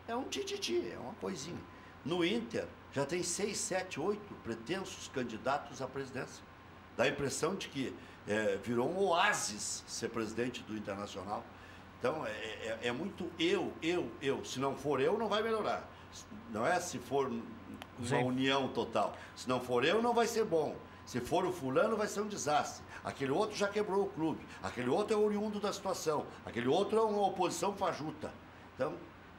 A: É um tititi, é uma coisinha. No Inter já tem 6, 7, 8 pretensos candidatos à presidência. Dá a impressão de que virou um oásis ser presidente do Internacional. Então, é muito eu. Se não for eu, não vai melhorar. Não é se for uma união total. Se não for eu, não vai ser bom. Se for o fulano, vai ser um desastre. Aquele outro já quebrou o clube. Aquele outro é oriundo da situação. Aquele outro é uma oposição fajuta. Então,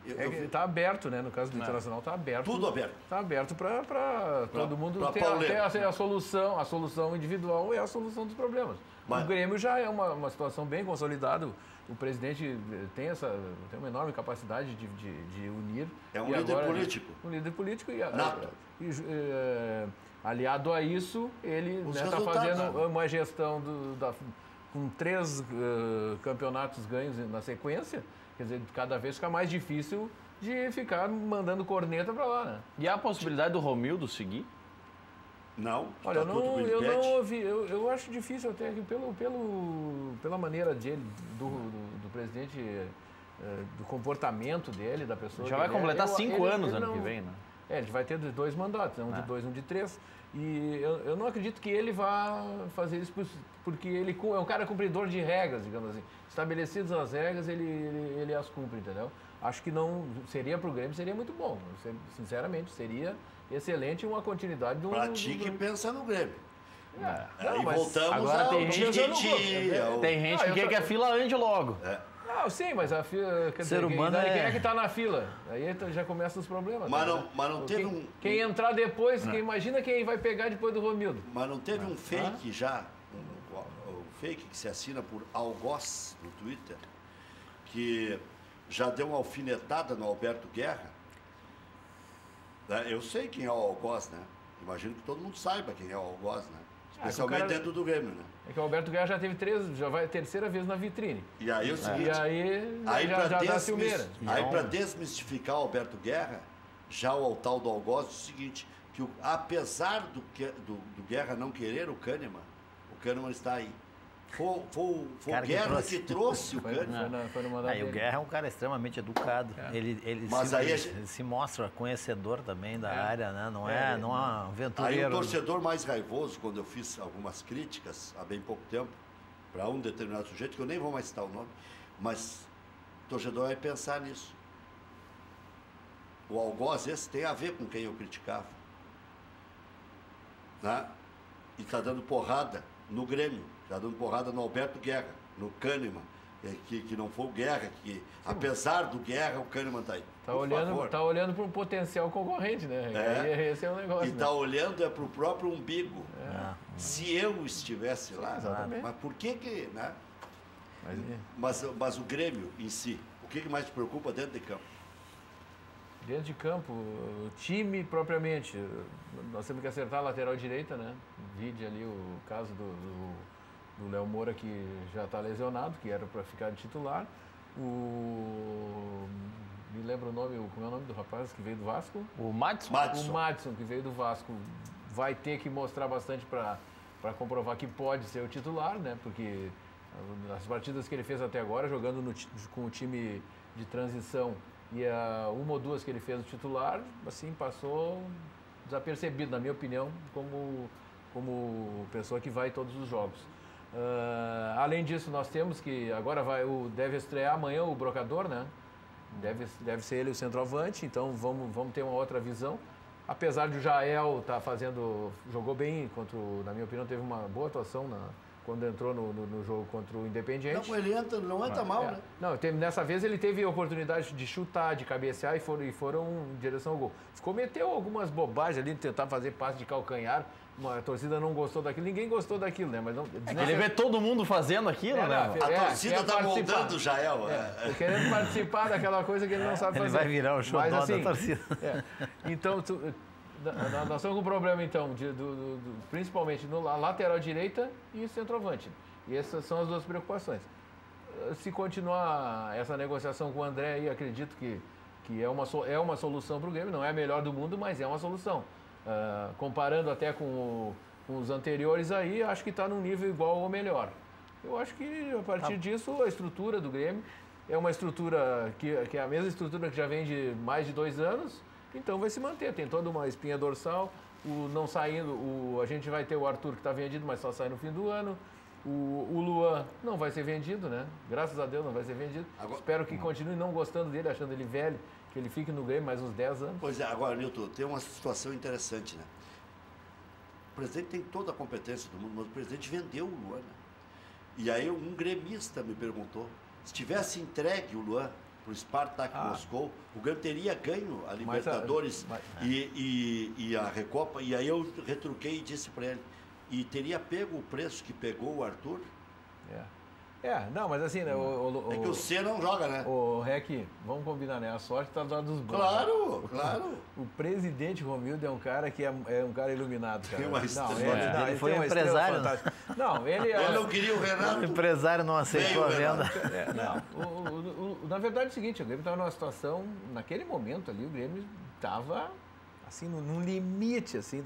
D: está aberto, né? No caso do Internacional, está aberto.
A: Tudo aberto.
D: Está aberto para todo mundo ter a solução. A solução individual é a solução dos problemas. O Grêmio já é uma situação bem consolidada. O presidente tem uma enorme capacidade de unir.
A: É um líder político.
D: Um líder político.
A: Nato.
D: Aliado a isso, ele está fazendo uma gestão com 3 campeonatos ganhos na sequência. Quer dizer, cada vez fica mais difícil de ficar mandando corneta para lá, né?
C: E há a possibilidade do Romildo seguir?
A: Não.
D: Olha, eu não ouvi. Eu acho difícil até que pela maneira dele, do presidente, do comportamento dele, da pessoa.
C: Já vai completar 5 anos ano que vem, né?
D: Ele vai ter 2 mandatos, um de 2, um de 3. E eu não acredito que ele vá fazer isso porque ele é um cara cumpridor de regras, digamos assim. Estabelecidas as regras, ele as cumpre, entendeu? Acho que não seria para o Grêmio, seria muito bom. Sinceramente, seria excelente uma continuidade do...
A: Pra ti que pensa no Grêmio.
D: Não,
A: e voltamos
C: agora tem gente que quer que a fila ande logo.
D: Não, sim, mas a fila...
C: Ser humano
D: quem é que está na fila? Aí já começam os problemas.
A: Mas não teve
D: quem entrar depois, imagina quem vai pegar depois do Romildo.
A: Mas não teve um fake já, um fake que se assina por Algoz no Twitter, que já deu uma alfinetada no Alberto Guerra. Eu sei quem é o Algoz, né? Imagino que todo mundo saiba quem é o Algoz, né? Especialmente dentro do Grêmio, né?
D: É que o Alberto Guerra já teve 3, já vai a 3ª vez na vitrine.
A: E aí o seguinte...
D: já dá ciumeira.
A: Aí para desmistificar o Alberto Guerra, já o tal do Algoz, é o seguinte, que apesar do Guerra não querer o Kahneman está aí. Foi o Guerra que trouxe o Kahneman.
B: O Guerra é um cara extremamente educado. Ele se mostra conhecedor também da área, né? Não é um aventureiro.
A: Aí o torcedor mais raivoso, quando eu fiz algumas críticas há bem pouco tempo, para um determinado sujeito, que eu nem vou mais citar o nome, mas o torcedor vai pensar nisso. O Algoz, esse tem a ver com quem eu criticava. Né? E está dando porrada no Grêmio. Está dando porrada no Alberto Guerra, no Kahneman, que não foi o Guerra, que apesar do Guerra, o Kahneman está aí.
D: Está olhando para um potencial concorrente, né? Esse é o negócio.
A: E está olhando para o próprio umbigo. Se eu estivesse lá, mas por que né? Mas o Grêmio em si, o que mais te preocupa dentro de campo?
D: Dentro de campo, o time propriamente, nós temos que acertar a lateral direita, né? Vide ali o caso do Léo Moura, que já está lesionado, que era para ficar de titular. Me lembra o nome, como é o nome do rapaz que veio do Vasco?
C: O Madison.
D: O Madison, que veio do Vasco, vai ter que mostrar bastante para comprovar que pode ser o titular, né? Porque as partidas que ele fez até agora, jogando com o time de transição, e uma ou duas que ele fez o titular, assim, passou desapercebido, na minha opinião, como pessoa que vai em todos os jogos. Além disso, nós temos que agora deve estrear amanhã o Brocador, né? Deve ser ele o centroavante, então vamos ter uma outra visão. Apesar de o Jael jogou bem, na minha opinião, teve uma boa atuação quando entrou no jogo contra o Independiente.
A: Não, ele não entra mal, né?
D: Não, nessa vez ele teve a oportunidade de chutar, de cabecear e foram em direção ao gol. Meteu algumas bobagens ali, de tentar fazer passe de calcanhar. A torcida não gostou daquilo, ninguém gostou daquilo, né? Mas
C: ele vê todo mundo fazendo aquilo, né?
A: A torcida está moldando o Jael.
D: Querendo participar daquela coisa que ele não sabe fazer.
B: Ele vai virar o xodó da torcida.
D: Então, nós estamos com um problema, então, principalmente na lateral direita e centroavante. E essas são as duas preocupações. Se continuar essa negociação com o André, aí, acredito que é uma solução para o Grêmio. Não é a melhor do mundo, mas é uma solução. Comparando até com os anteriores aí, acho que está num nível igual ou melhor. Eu acho que, a partir disso, a estrutura do Grêmio é uma estrutura que é a mesma estrutura que já vem de mais de 2 anos. então vai se manter. Tem toda uma espinha dorsal, não saindo, a gente vai ter o Arthur que está vendido, mas só sai no fim do ano. O Luan não vai ser vendido, né? Graças a Deus não vai ser vendido. Agora, espero que continue não gostando dele, achando ele velho, que ele fique no Grêmio mais uns 10 anos.
A: Pois é, agora, Nilton, tem uma situação interessante, né? O presidente tem toda a competência do mundo, mas o presidente vendeu o Luan, né? E aí um gremista me perguntou, se tivesse entregue o Luan para o Spartak Moscou, o Grêmio teria ganho a Libertadores e a Recopa, e aí eu retruquei e disse para ele, e teria pego o preço que pegou o Arthur?
D: Não, mas assim, né?
A: É que o C não joga, né?
D: O Rec, vamos combinar, né? A sorte está do lado dos bons.
A: Claro, claro.
D: O presidente Romildo é um cara que é um cara iluminado, cara.
A: Tem uma
B: ele foi um empresário.
D: Não, ele
A: não queria o Renato.
B: O empresário não aceitou a venda.
D: Na verdade é o seguinte, o Grêmio estava numa situação, naquele momento ali, o Grêmio estava assim, num limite assim,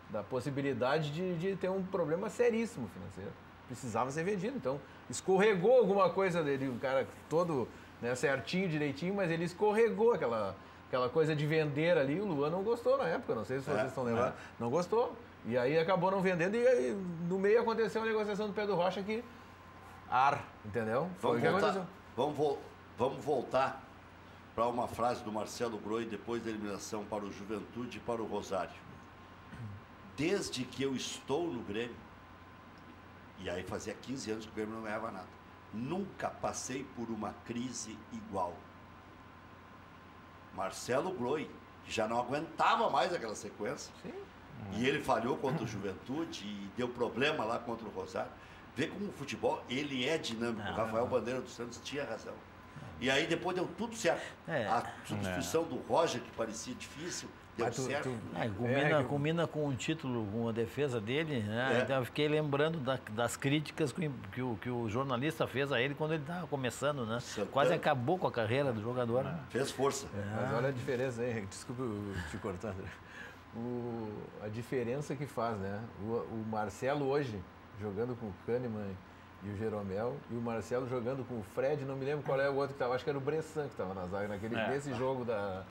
D: da possibilidade de ter um problema seríssimo financeiro. Precisava ser vendido, então escorregou alguma coisa dele, o cara todo, né, certinho, direitinho, mas ele escorregou aquela coisa de vender ali. O Luan não gostou na época, não sei se vocês estão lembrando, não gostou. E aí acabou não vendendo e aí, no meio aconteceu a negociação do Pedro Rocha que entendeu? Foi o que aconteceu.
A: Vamos voltar para uma frase do Marcelo Groi depois da eliminação para o Juventude e para o Rosário. Desde que eu estou no Grêmio, e aí fazia 15 anos que o Grêmio não ganhava nada, nunca passei por uma crise igual. Marcelo Groi, que já não aguentava mais aquela sequência,
D: sim.
A: E ele falhou contra o Juventude e deu problema lá contra o Rosário. Vê como o futebol, ele é dinâmico. O Rafael Bandeira dos Santos tinha razão. E aí depois deu tudo certo. A substituição do Roger, que parecia difícil, deu certo.
B: Combina com um título, com a defesa dele, né? Então eu fiquei lembrando das críticas que o jornalista fez a ele quando ele estava começando, né? Quase acabou com a carreira do jogador.
A: Fez força.
D: Mas olha a diferença aí, desculpa te cortar, André. A diferença que faz, né? O Marcelo hoje, jogando com o Kahneman e o Jeromel, e o Marcelo jogando com o Fred, não me lembro qual é o outro que estava, acho que era o Bressan que estava na zaga, nesse jogo da...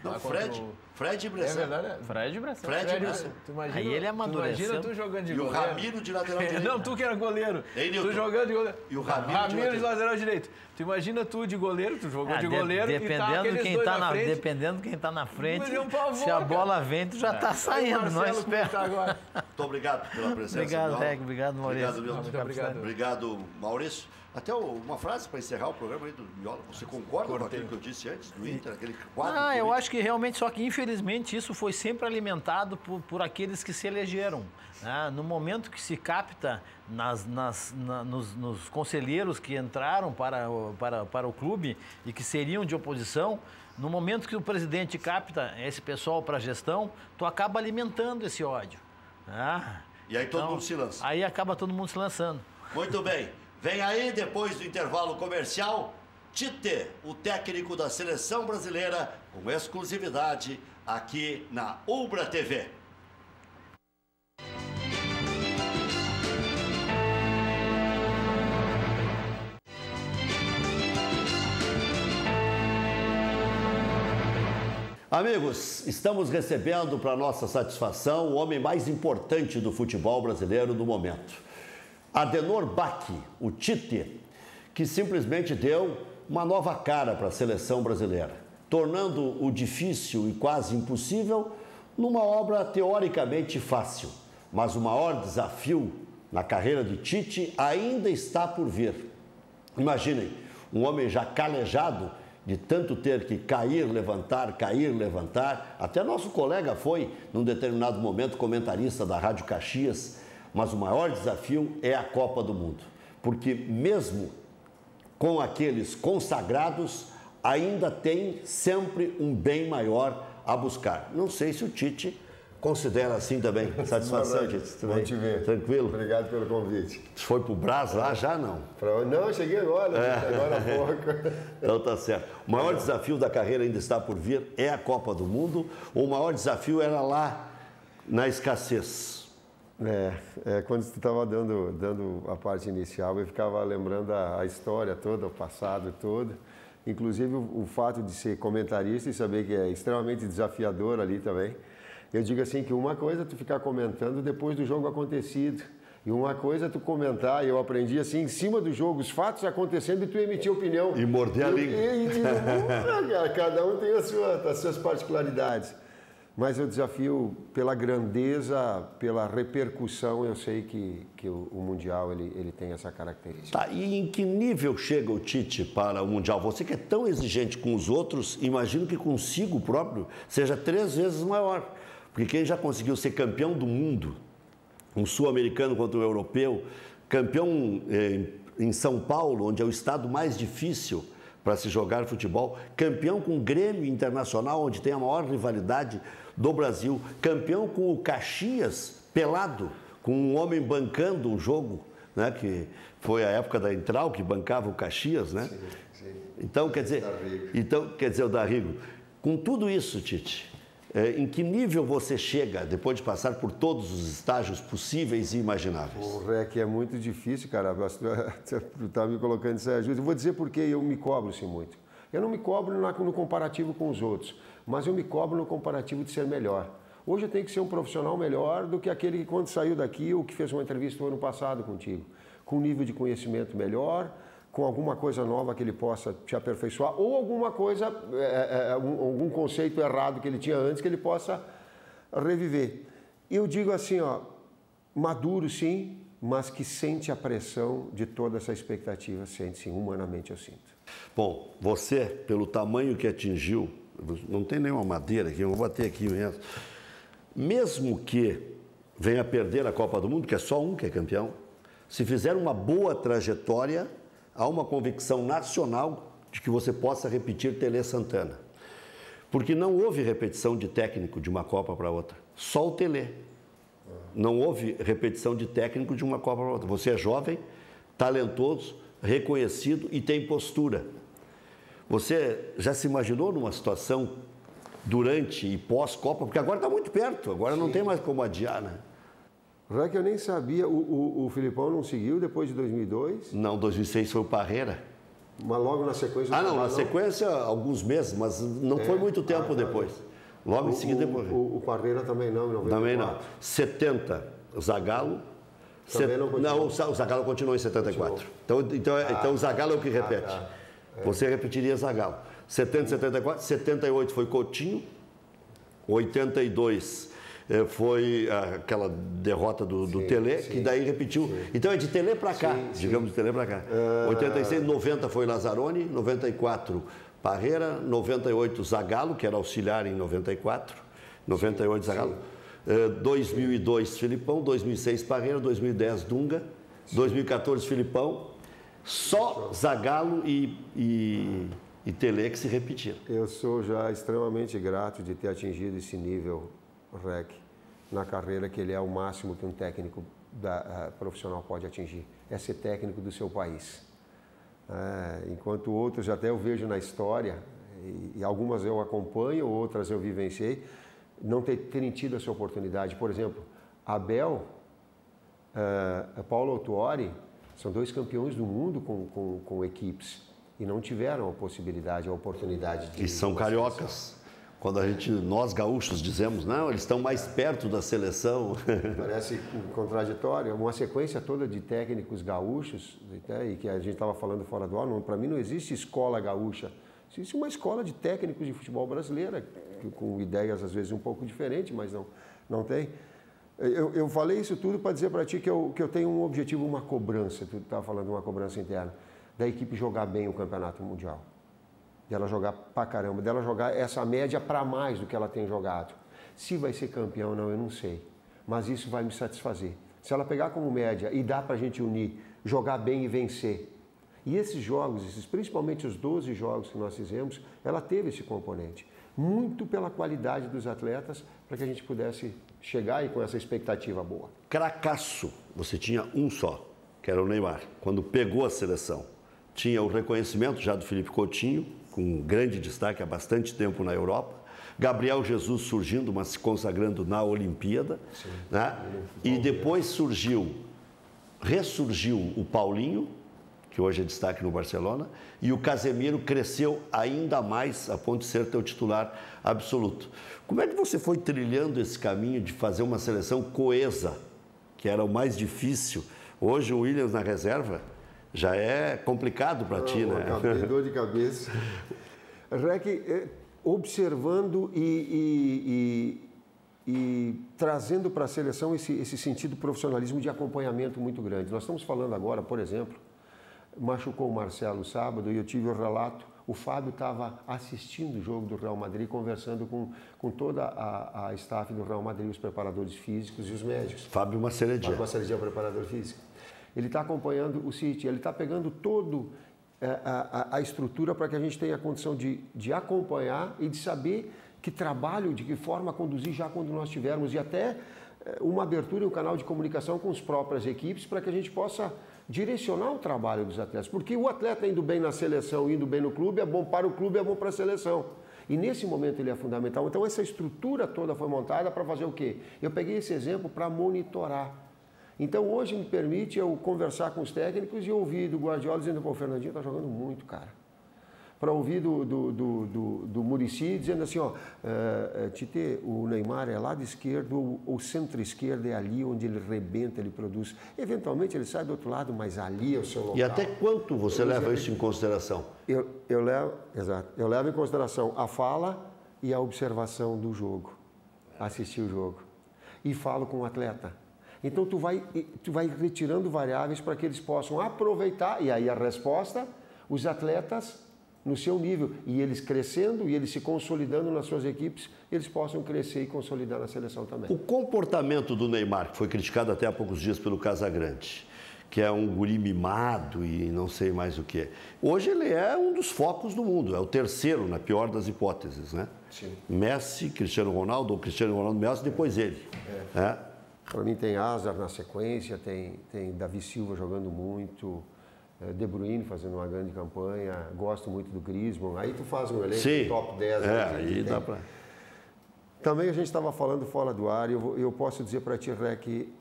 A: Não, Fred e Bressan.
D: É verdade?
B: Fred e Bressan.
A: Fred e Bressan.
B: Aí ele amadureceu.
D: Imagina tu jogando de goleiro.
A: E o Ramiro de lateral direito.
D: Não, tu que era goleiro.
A: Tu
D: jogando de goleiro.
A: E o Ramiro
D: de lateral direito. Tu imagina tu de goleiro, tu jogou de goleiro
B: dependendo
D: e
B: quem tá na frente. Dependendo quem tá na frente, se a bola vem, tu já tá saindo. Nós espera.
A: Muito obrigado pela presença.
B: Obrigado, Reg. Obrigado, Maurício.
A: Obrigado, Milton.
D: Muito obrigado.
A: Obrigado, Maurício. Até uma frase para encerrar o programa aí do Miola. Você concorda com aquilo que eu disse antes do Inter, aquele quadro?
B: Eu acho que realmente, só que infelizmente isso foi sempre alimentado por aqueles que se elegeram. Né? No momento que se capta nos conselheiros que entraram para o clube e que seriam de oposição, no momento que o presidente capta esse pessoal para a gestão, tu acaba alimentando esse ódio.
A: E aí todo mundo se lança.
B: Aí acaba todo mundo se lançando.
A: Muito bem. Vem aí, depois do intervalo comercial, Tite, o técnico da Seleção Brasileira, com exclusividade aqui na Ubra TV. Amigos, estamos recebendo para nossa satisfação o homem mais importante do futebol brasileiro no momento. Adenor Bach, o Tite, que simplesmente deu uma nova cara para a seleção brasileira, tornando o difícil e quase impossível numa obra teoricamente fácil. Mas o maior desafio na carreira de Tite ainda está por vir. Imaginem, um homem já calejado de tanto ter que cair, levantar, até nosso colega foi, num determinado momento, comentarista da Rádio Caxias. Mas o maior desafio é a Copa do Mundo, porque mesmo com aqueles consagrados, ainda tem sempre um bem maior a buscar. Não sei se o Tite considera assim também. Satisfação, Tite?
E: Bom te ver.
A: Tranquilo?
E: Obrigado pelo convite.
A: Foi pro Brás lá? Já não.
E: Não, cheguei agora, agora há pouco.
A: Então tá certo. O maior desafio da carreira ainda está por vir, é a Copa do Mundo. O maior desafio era lá na escassez.
E: Quando você estava dando a parte inicial, eu ficava lembrando a história toda, o passado todo. inclusive o fato de ser comentarista e saber que é extremamente desafiador ali também. Eu digo assim que uma coisa é tu ficar comentando depois do jogo acontecido. E uma coisa é tu comentar, eu aprendi assim, em cima do jogo, os fatos acontecendo e tu emitir opinião.
A: E morder a língua.
E: Cada um tem as suas particularidades. Mas eu desafio pela grandeza, pela repercussão, eu sei que o Mundial ele tem essa característica.
A: Tá, e em que nível chega o Tite para o Mundial? Você que é tão exigente com os outros, imagino que consigo próprio seja 3 vezes maior. Porque quem já conseguiu ser campeão do mundo, um sul-americano contra o europeu, campeão em São Paulo, onde é o estado mais difícil para se jogar futebol, campeão com o Grêmio Internacional, onde tem a maior rivalidade do Brasil, campeão com o Caxias, pelado, com um homem bancando um jogo, né, que foi a época da Entral, que bancava o Caxias, né? Sim. Então, quer dizer, o Darrigo. Com tudo isso, Tite, em que nível você chega depois de passar por todos os estágios possíveis e imagináveis?
E: O REC é muito difícil, cara. Tu tá me colocando isso aí ajuda. Eu vou dizer porque eu me cobro-se muito. Eu não me cobro no comparativo com os outros, mas eu me cobro no comparativo de ser melhor. Hoje eu tenho que ser um profissional melhor do que aquele que quando saiu daqui ou que fez uma entrevista no ano passado contigo. Com um nível de conhecimento melhor, com alguma coisa nova que ele possa te aperfeiçoar, ou alguma coisa, algum conceito errado que ele tinha antes, que ele possa reviver. Eu digo assim, ó, maduro sim, mas que sente a pressão de toda essa expectativa, sente sim, humanamente eu sinto.
A: Bom, você, pelo tamanho que atingiu, não tem nenhuma madeira aqui, eu vou bater aqui mesmo. Mesmo que venha perder a Copa do Mundo, que é só um que é campeão, se fizer uma boa trajetória, há uma convicção nacional de que você possa repetir Tele Santana. Porque não houve repetição de técnico de uma Copa para outra. Só o Tele. Não houve repetição de técnico de uma Copa para outra. Você é jovem, talentoso, reconhecido e tem postura. Você já se imaginou numa situação durante e pós-Copa? Porque agora está muito perto, agora não tem mais como adiar, né?
E: Já que eu nem sabia, o Filipão não seguiu depois de 2002?
A: Não, 2006 foi o Parreira.
E: Mas logo na sequência...
A: na sequência, alguns meses, mas não foi muito tempo depois. Logo em seguida depois.
E: O Parreira também não, em 94? Também não.
A: 70, Zagallo.
E: Também não continuou?
A: Não, o Zagallo continuou em 74. Então o Zagallo é o que repete. Você repetiria Zagallo. 70, 74, 78 foi Coutinho, 82... foi aquela derrota do Tele, que daí repetiu. Sim. Então é de Tele para cá, digamos, de Tele para cá. 86, 90 foi Lazzaroni, 94 Parreira, 98 Zagallo, que era auxiliar em 94, 98 Zagallo. 2002 Filipão, 2006 Parreira, 2010 Dunga, 2014 Filipão. Só Zagallo e Tele que se repetiram.
E: Eu sou já extremamente grato de ter atingido esse nível, REC, na carreira, que ele é o máximo que um técnico profissional pode atingir, é ser técnico do seu país. Enquanto outros até eu vejo na história, e algumas eu acompanho, outras eu vivenciei, não terem tido essa oportunidade. Por exemplo, Abel, Paulo Autuori, são 2 campeões do mundo com equipes e não tiveram a possibilidade, a oportunidade de...
A: E são cariocas. Quando nós gaúchos dizemos, não, eles estão mais perto da seleção.
E: Parece contraditório, uma sequência toda de técnicos gaúchos, e que a gente estava falando fora do ar, para mim não existe escola gaúcha, existe uma escola de técnicos de futebol brasileira, com ideias às vezes um pouco diferentes, mas não tem. Eu falei isso tudo para dizer para ti que eu tenho um objetivo, uma cobrança, tu estava falando de uma cobrança interna, da equipe jogar bem o Campeonato Mundial. Dela jogar pra caramba, dela jogar essa média para mais do que ela tem jogado. Se vai ser campeão ou não, eu não sei. Mas isso vai me satisfazer. Se ela pegar como média e dá pra gente unir, jogar bem e vencer. E esses jogos, principalmente os 12 jogos que nós fizemos, ela teve esse componente. Muito pela qualidade dos atletas, para que a gente pudesse chegar aí com essa expectativa boa.
A: Cracaço, você tinha um só, que era o Neymar. Quando pegou a seleção, tinha o reconhecimento já do Felipe Coutinho, com um grande destaque há bastante tempo na Europa. Gabriel Jesus surgindo, mas se consagrando na Olimpíada. Sim, né? E depois ressurgiu o Paulinho, que hoje é destaque no Barcelona, e o Casemiro cresceu ainda mais a ponto de ser teu titular absoluto. Como é que você foi trilhando esse caminho de fazer uma seleção coesa, que era o mais difícil? Hoje o Williams na reserva já é complicado para ti, né?
E: Dor de cabeça. Rec, observando e trazendo para a seleção esse sentido de profissionalismo de acompanhamento muito grande. Nós estamos falando agora, por exemplo, machucou o Marcelo sábado e eu tive o relato, o Fábio estava assistindo o jogo do Real Madrid, conversando com toda a staff do Real Madrid, os preparadores físicos e os médicos.
A: Fábio Maceredia.
E: Fábio Maceredia é o preparador físico. Ele está acompanhando o City, ele está pegando todo a estrutura para que a gente tenha a condição de acompanhar e de saber que trabalho, de que forma conduzir já quando nós tivermos, e até uma abertura e um canal de comunicação com as próprias equipes para que a gente possa direcionar o trabalho dos atletas. Porque o atleta indo bem na seleção, indo bem no clube, é bom para o clube, é bom para a seleção. E nesse momento ele é fundamental. Então essa estrutura toda foi montada para fazer o quê? Eu peguei esse exemplo para monitorar. Então hoje me permite eu conversar com os técnicos e ouvir do Guardiola dizendo, pô, o Fernandinho está jogando muito, cara. Para ouvir do Muricy dizendo assim, ó, Tite, o Neymar é lado esquerdo, o centro-esquerdo é ali onde ele rebenta, ele produz. Eventualmente ele sai do outro lado, mas ali é o seu local.
A: E até quanto você leva isso em consideração?
E: Eu levo em consideração a fala e a observação do jogo, assistir o jogo. E falo com o atleta. Então tu vai retirando variáveis para que eles possam aproveitar, e aí a resposta, os atletas no seu nível, e eles crescendo e eles se consolidando nas suas equipes, eles possam crescer e consolidar na seleção também.
A: O comportamento do Neymar, que foi criticado até há poucos dias pelo Casagrande, que é um guri mimado e não sei mais o que. Hoje ele é um dos focos do mundo, é o terceiro, na pior das hipóteses, né?
E: Sim.
A: Messi, Cristiano Ronaldo, ou Cristiano Ronaldo, Messi, depois ele.
E: Para mim tem Hazard na sequência, tem Davi Silva jogando muito, De Bruyne fazendo uma grande campanha, gosto muito do Griezmann, aí tu faz um elenco top 10.
A: Aí dá para...
E: Também a gente estava falando fora do ar, eu posso dizer para ti, Ré, que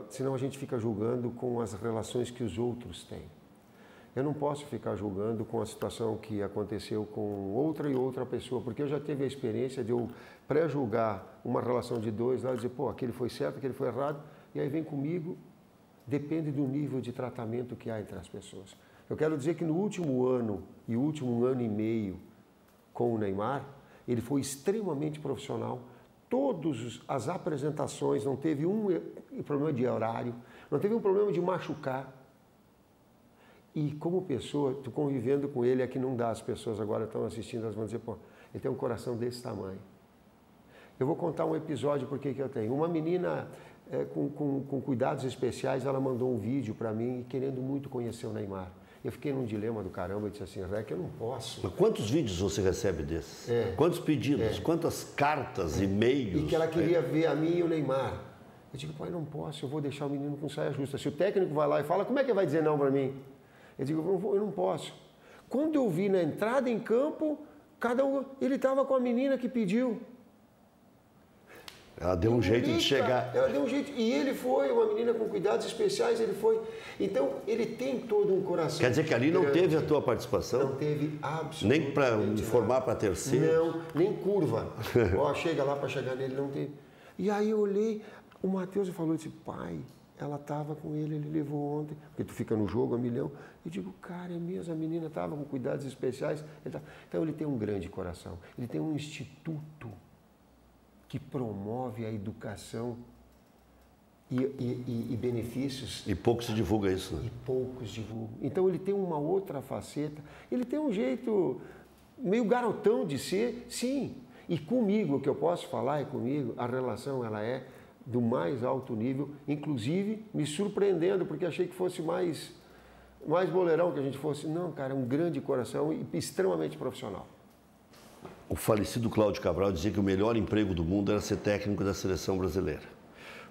E: senão a gente fica julgando com as relações que os outros têm. Eu não posso ficar julgando com a situação que aconteceu com outra pessoa, porque eu já tive a experiência de eu pré-julgar uma relação de dois, lá dizer, pô, aquele foi certo, aquele foi errado, e aí vem comigo, depende do nível de tratamento que há entre as pessoas. Eu quero dizer que no último ano e último ano e meio com o Neymar, ele foi extremamente profissional. Todas as apresentações, não teve um problema de horário, não teve um problema de machucar. E como pessoa, tu convivendo com ele, é que não dá, as pessoas agora estão assistindo, elas vão dizer, pô, ele tem um coração desse tamanho. Eu vou contar um episódio porque que eu tenho. Uma menina com cuidados especiais, ela mandou um vídeo para mim querendo muito conhecer o Neymar. Eu fiquei num dilema do caramba, eu disse assim, Rec, eu não posso.
A: Mas quantos vídeos você recebe desses? Quantos pedidos? Quantas cartas, e-mails?
E: E que ela queria ver a mim e o Neymar. Eu digo, pai, não posso, eu vou deixar o menino com saia justa. Se o técnico vai lá e fala, como é que ele vai dizer não para mim? Eu digo, eu não posso. Quando eu vi na entrada em campo, ele estava com a menina que pediu.
A: Ela deu um jeito de chegar.
E: Ela deu um jeito. E ele foi, uma menina com cuidados especiais, ele foi. Então, ele tem todo um coração.
A: Quer dizer que ali não teve a tua participação?
E: Não teve absolutamente
A: nem para informar para terceiro?
E: Não, nem curva. Ó, chega lá para chegar nele, não teve. E aí eu olhei, o Matheus falou, disse, pai, ela estava com ele levou ontem, porque tu fica no jogo a milhão. Eu digo, cara, é mesmo, a menina estava com cuidados especiais. Então ele tem um grande coração. Ele tem um instituto que promove a educação e benefícios.
A: E pouco se divulga isso, né?
E: E poucos divulgam. Então ele tem uma outra faceta, ele tem um jeito meio garotão de ser, sim. E comigo, o que eu posso falar é comigo, a relação ela é do mais alto nível, inclusive me surpreendendo, porque achei que fosse mais boleirão, que a gente fosse. Não, cara, é um grande coração e extremamente profissional.
A: O falecido Cláudio Cabral dizia que o melhor emprego do mundo era ser técnico da seleção brasileira.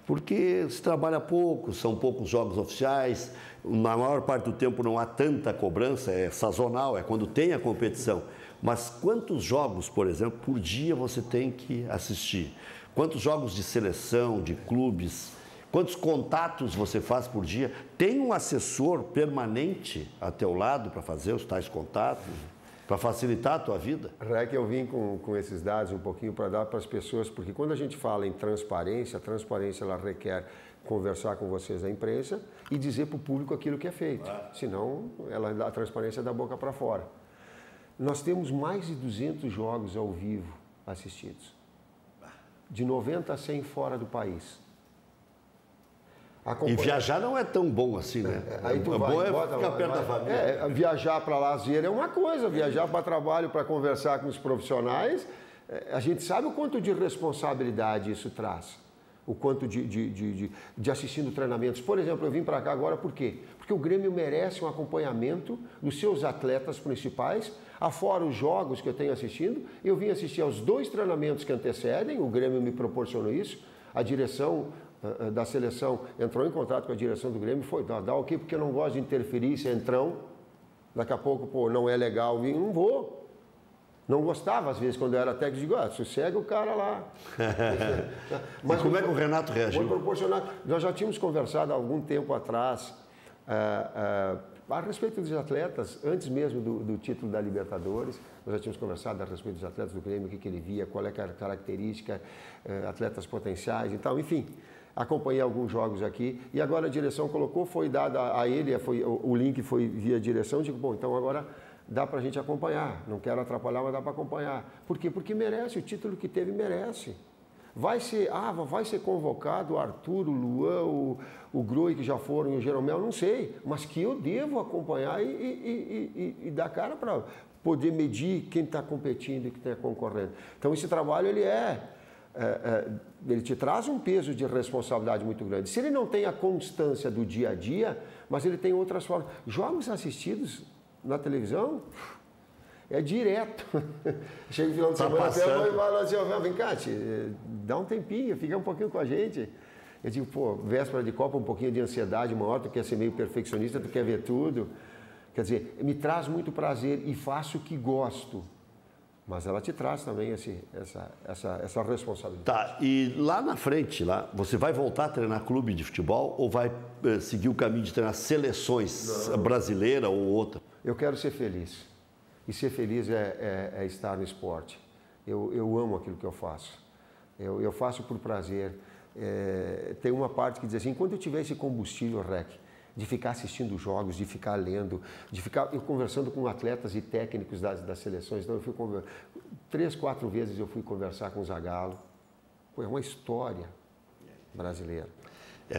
A: Porque se trabalha pouco, são poucos jogos oficiais, na maior parte do tempo não há tanta cobrança, é sazonal, é quando tem a competição. Mas quantos jogos, por exemplo, por dia você tem que assistir? Quantos jogos de seleção, de clubes? Quantos contatos você faz por dia? Tem um assessor permanente a teu lado para fazer os tais contatos, para facilitar a tua vida?
E: Rec, eu vim com esses dados um pouquinho para dar para as pessoas, porque quando a gente fala em transparência, a transparência ela requer conversar com vocês da imprensa e dizer para o público aquilo que é feito. Senão, a transparência é da boca para fora. Nós temos mais de 200 jogos ao vivo assistidos. De 90 a 100 fora do país.
A: E viajar não é tão bom assim, né?
E: Aí tu vai,
A: bom é ficar perto da família.
E: Viajar para lazer é uma coisa, viajar para trabalho, para conversar com os profissionais, a gente sabe o quanto de responsabilidade isso traz. O quanto de assistindo treinamentos. Por exemplo, eu vim para cá agora por quê? Porque o Grêmio merece um acompanhamento dos seus atletas principais, afora os jogos que eu tenho assistindo. Eu vim assistir aos 2 treinamentos que antecedem, o Grêmio me proporcionou isso, a direção da seleção entrou em contato com a direção do Grêmio, foi dá ok, porque eu não gosto de interferir, se é entrão, daqui a pouco, pô, não é legal vir, não vou. Não gostava, às vezes, quando eu era técnico, digo, sossega o cara lá.
A: Mas como é que o Renato reagiu?
E: Nós já tínhamos conversado há algum tempo atrás a respeito dos atletas, antes mesmo do título da Libertadores, nós já tínhamos conversado a respeito dos atletas do Grêmio, o que ele via, qual é a característica, atletas potenciais e tal, enfim. Acompanhei alguns jogos aqui e agora a direção colocou, foi dada a ele, o link foi via direção, digo, bom, então agora dá para a gente acompanhar, não quero atrapalhar, mas dá para acompanhar. Por quê? Porque merece, o título que teve merece. Vai ser convocado o Arthur, o Luan, o Groi, que já foram, e o Jeromel, não sei, mas que eu devo acompanhar e dar cara para poder medir quem está competindo e quem está concorrendo. Então esse trabalho, ele te traz um peso de responsabilidade muito grande. Se ele não tem a constância do dia a dia, mas ele tem outras formas. Jogos assistidos na televisão é direto. Chega no final de semana até e fala assim, vem cá, dá um tempinho, fica um pouquinho com a gente. Eu digo, pô, véspera de Copa, um pouquinho de ansiedade maior, tu quer ser meio perfeccionista, tu quer ver tudo. Quer dizer, me traz muito prazer e faço o que gosto. Mas ela te traz também essa responsabilidade.
A: Tá, e lá na frente, você vai voltar a treinar clube de futebol ou vai seguir o caminho de treinar seleções brasileira ou outra?
E: Eu quero ser feliz. E ser feliz é estar no esporte. Eu amo aquilo que eu faço. Eu faço por prazer. Tem uma parte que diz assim, enquanto eu tiver esse combustível, Rec, de ficar assistindo jogos, de ficar lendo, de ficar conversando com atletas e técnicos das seleções. Então, 3, 4 vezes eu fui conversar com o Zagallo. Pô, é uma história brasileira.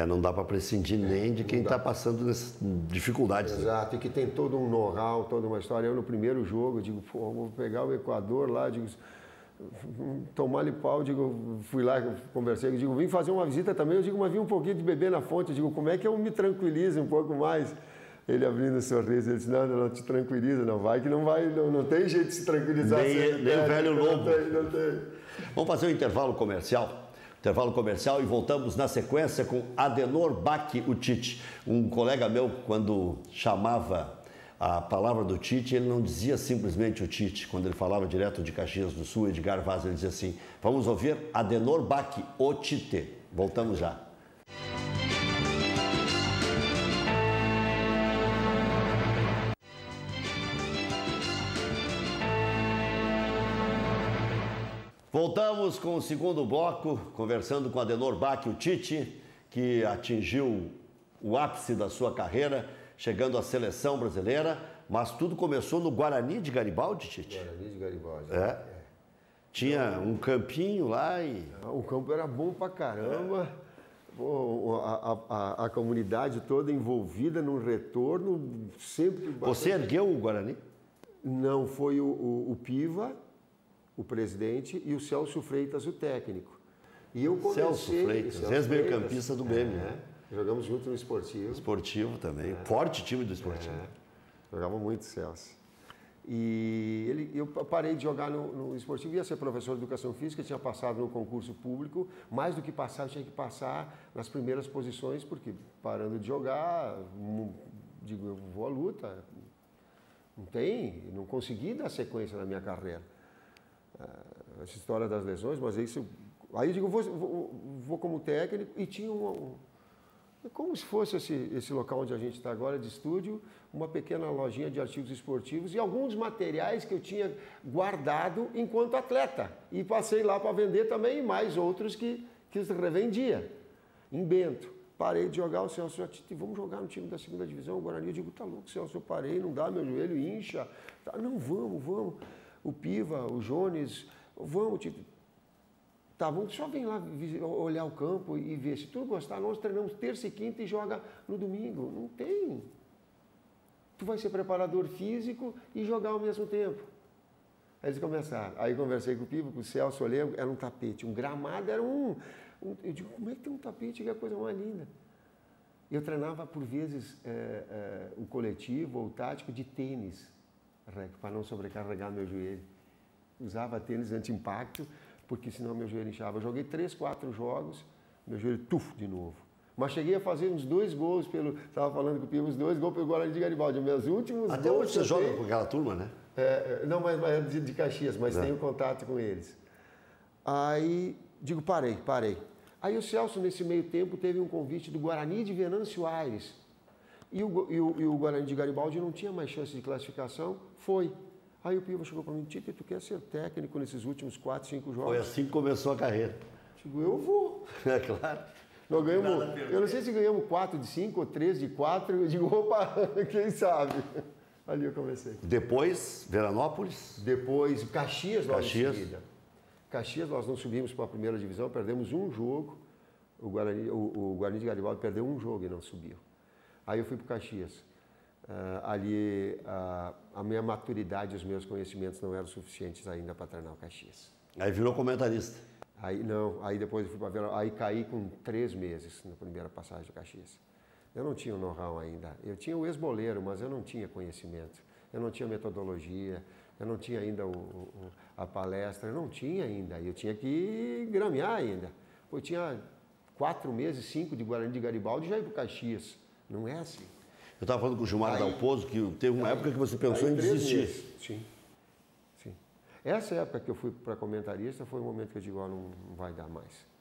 A: Não dá para prescindir nem de quem está passando nessas dificuldades.
E: Exato, e que tem todo um know-how, toda uma história. Eu, no primeiro jogo, digo, pô, vou pegar o Equador lá, digo, tomar-lhe pau, digo, fui lá, conversei, digo, vim fazer uma visita também, eu digo, mas vi um pouquinho de beber na fonte, eu digo, como é que eu me tranquilizo um pouco mais? Ele abrindo um sorriso, ele disse, não te tranquiliza, não tem jeito de se tranquilizar.
A: Nem o velho lobo.
E: Não tem.
A: Vamos fazer um intervalo comercial e voltamos na sequência com Adenor Bach, o Tite. Um colega meu, quando chamava a palavra do Tite, ele não dizia simplesmente o Tite. Quando ele falava direto de Caxias do Sul, Edgar Vaz, ele dizia assim, vamos ouvir Adenor Bach, o Tite. Voltamos já. Voltamos com o segundo bloco, conversando com Adenor Bach, o Tite, que atingiu o ápice da sua carreira, chegando à seleção brasileira, mas tudo começou no Guarani de Garibaldi, Tite?
E: Guarani de Garibaldi.
A: Tinha um campinho lá e...
E: O campo era bom pra caramba. Pô, a comunidade toda envolvida no retorno, sempre...
A: Você ergueu o Guarani?
E: Não, foi o Piva, o presidente, e o Celso Freitas, o técnico. E eu comecei...
A: Celso Freitas, ex-meio-campista do Grêmio, né?
E: Jogamos junto no Esportivo.
A: Esportivo também, forte time do Esportivo.
E: Jogava muito Celso. E eu parei de jogar no Esportivo, ia ser professor de Educação Física, tinha passado no concurso público, mais do que passar, eu tinha que passar nas primeiras posições, porque parando de jogar, digo, eu vou à luta. Não consegui dar sequência na minha carreira. Essa história das lesões, mas isso... Aí eu digo, vou como técnico, e tinha É como se fosse esse local onde a gente está agora de estúdio, uma pequena lojinha de artigos esportivos e alguns materiais que eu tinha guardado enquanto atleta. E passei lá para vender também, e mais outros que revendia. Em Bento. Parei de jogar, o Celso já disse, vamos jogar no time da segunda divisão, o Guarani. Eu digo, tá louco, Celso, eu parei, não dá, meu joelho incha. Tá, não, vamos. O Piva, o Jones, vamos, tipo, tá, vamos só vem lá olhar o campo e ver. Se tu gostar, nós treinamos terça e quinta e joga no domingo. Não tem. Tu vai ser preparador físico e jogar ao mesmo tempo. Aí eles começaram. Aí conversei com o Piva, com o Celso, eu lembro, era um tapete. Um gramado era eu digo, como é que tem um tapete que é a coisa mais linda? Eu treinava, por vezes, o coletivo ou o tático de tênis, para não sobrecarregar meu joelho. Usava tênis anti-impacto, porque senão meu joelho inchava. Eu joguei 3, 4 jogos, meu joelho, de novo. Mas cheguei a fazer uns 2 gols estava falando com o Piva, uns 2 gols pelo Guarani de Garibaldi. Meus últimos
A: Até
E: gols
A: hoje você joga com aquela turma, né?
E: Não, mas de Caxias, mas tenho contato com eles. Aí, digo, parei. Aí o Celso, nesse meio tempo, teve um convite do Guarani de Venâncio Aires. E o Guarani de Garibaldi não tinha mais chance de classificação, foi. Aí o Piva chegou para mim, Tite, tu quer ser técnico nesses últimos 4, 5 jogos?
A: Foi assim que começou a carreira.
E: Digo, eu vou.
A: É claro.
E: Nós ganhamos, eu não sei se ganhamos 4 de 5 ou 3 de 4, eu digo, opa, quem sabe? Ali eu comecei.
A: Depois, Veranópolis.
E: Depois, Caxias logo em seguida. Caxias, nós não subimos para a primeira divisão, perdemos um jogo. O Guarani de Garibaldi perdeu um jogo e não subiu. Aí eu fui para o Caxias. Ali, a minha maturidade e os meus conhecimentos não eram suficientes ainda para treinar o Caxias.
A: Aí virou comentarista.
E: Aí depois eu fui para Veranópolis. Aí caí com 3 meses na primeira passagem do Caxias. Eu não tinha o know-how ainda. Eu tinha o ex-boleiro, mas eu não tinha conhecimento. Eu não tinha metodologia. Eu não tinha ainda a palestra. Eu não tinha ainda. Eu tinha que gramear ainda. Eu tinha 4 meses, 5 de Guarani de Garibaldi e já ia para o Caxias. Não é assim.
A: Eu estava falando com o Gilmar Dalpozo que teve uma época que você pensou em desistir.
E: Sim. Essa época que eu fui para comentarista foi o momento que eu digo, não vai dar mais.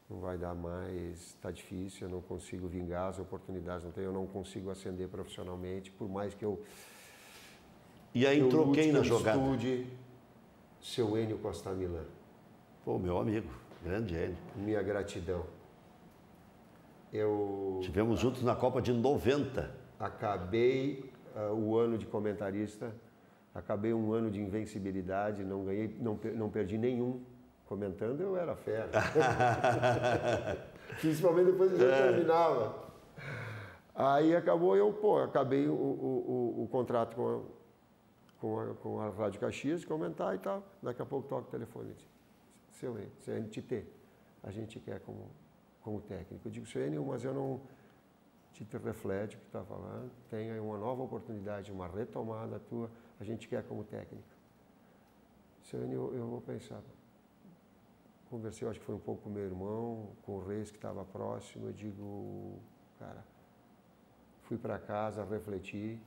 E: Não vai dar mais, está difícil, eu não consigo vingar as oportunidades, eu não consigo ascender profissionalmente, por mais que eu...
A: E aí entrou quem na jogada?
E: Estude, seu Enio Costa Milan.
A: Pô, meu amigo, grande Enio.
E: Minha gratidão.
A: Tivemos juntos na Copa de 90.
E: Acabei o ano de comentarista, acabei um ano de invencibilidade, não perdi nenhum. Comentando, eu era fera. Principalmente depois que eu terminava. Aí acabou, acabei o contrato com a Rádio Caxias, de comentar e tal. Daqui a pouco toca o telefone. Seu NTT, a gente quer como técnico. Eu digo, seu Enio, mas eu não... Tite, reflete o que está falando, tem aí uma nova oportunidade, uma retomada tua, a gente quer como técnico. Seu Enio, eu vou pensar. Conversei, acho que foi um pouco com meu irmão, com o Reis que estava próximo. Eu digo, cara, fui para casa, refleti.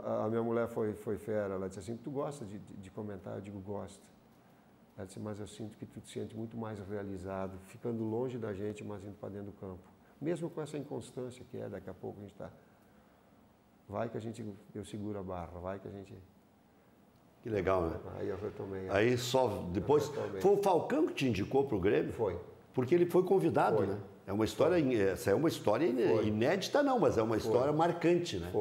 E: A minha mulher foi fera, ela disse assim, tu gosta de comentar? Eu digo, gosto. Ela disse, mas eu sinto que tu te sente muito mais realizado, ficando longe da gente, mas indo para dentro do campo. Mesmo com essa inconstância que daqui a pouco a gente está... Vai que eu seguro a barra, vai que a gente...
A: Que legal, né?
E: Aí eu retomei.
A: Aí só depois... Foi o Falcão que te indicou para o Grêmio?
E: Foi.
A: Porque ele foi convidado, né? É uma história... Essa é uma história inédita, não, mas é uma história marcante, né?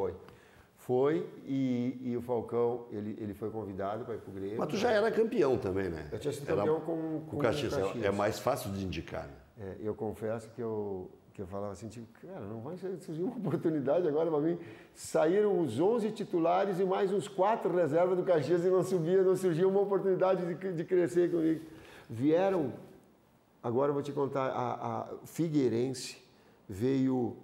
E: Foi, e o Falcão, ele foi convidado para ir para o Grêmio.
A: Mas tu já era campeão também, né?
E: Eu tinha sido campeão com
A: o Caxias. É mais fácil de indicar, né?
E: Eu confesso que eu falava assim, tipo, cara, não vai surgir uma oportunidade agora para mim. Saíram os 11 titulares e mais uns 4 reservas do Caxias e não surgia uma oportunidade de crescer comigo. Vieram, agora eu vou te contar, a Figueirense, veio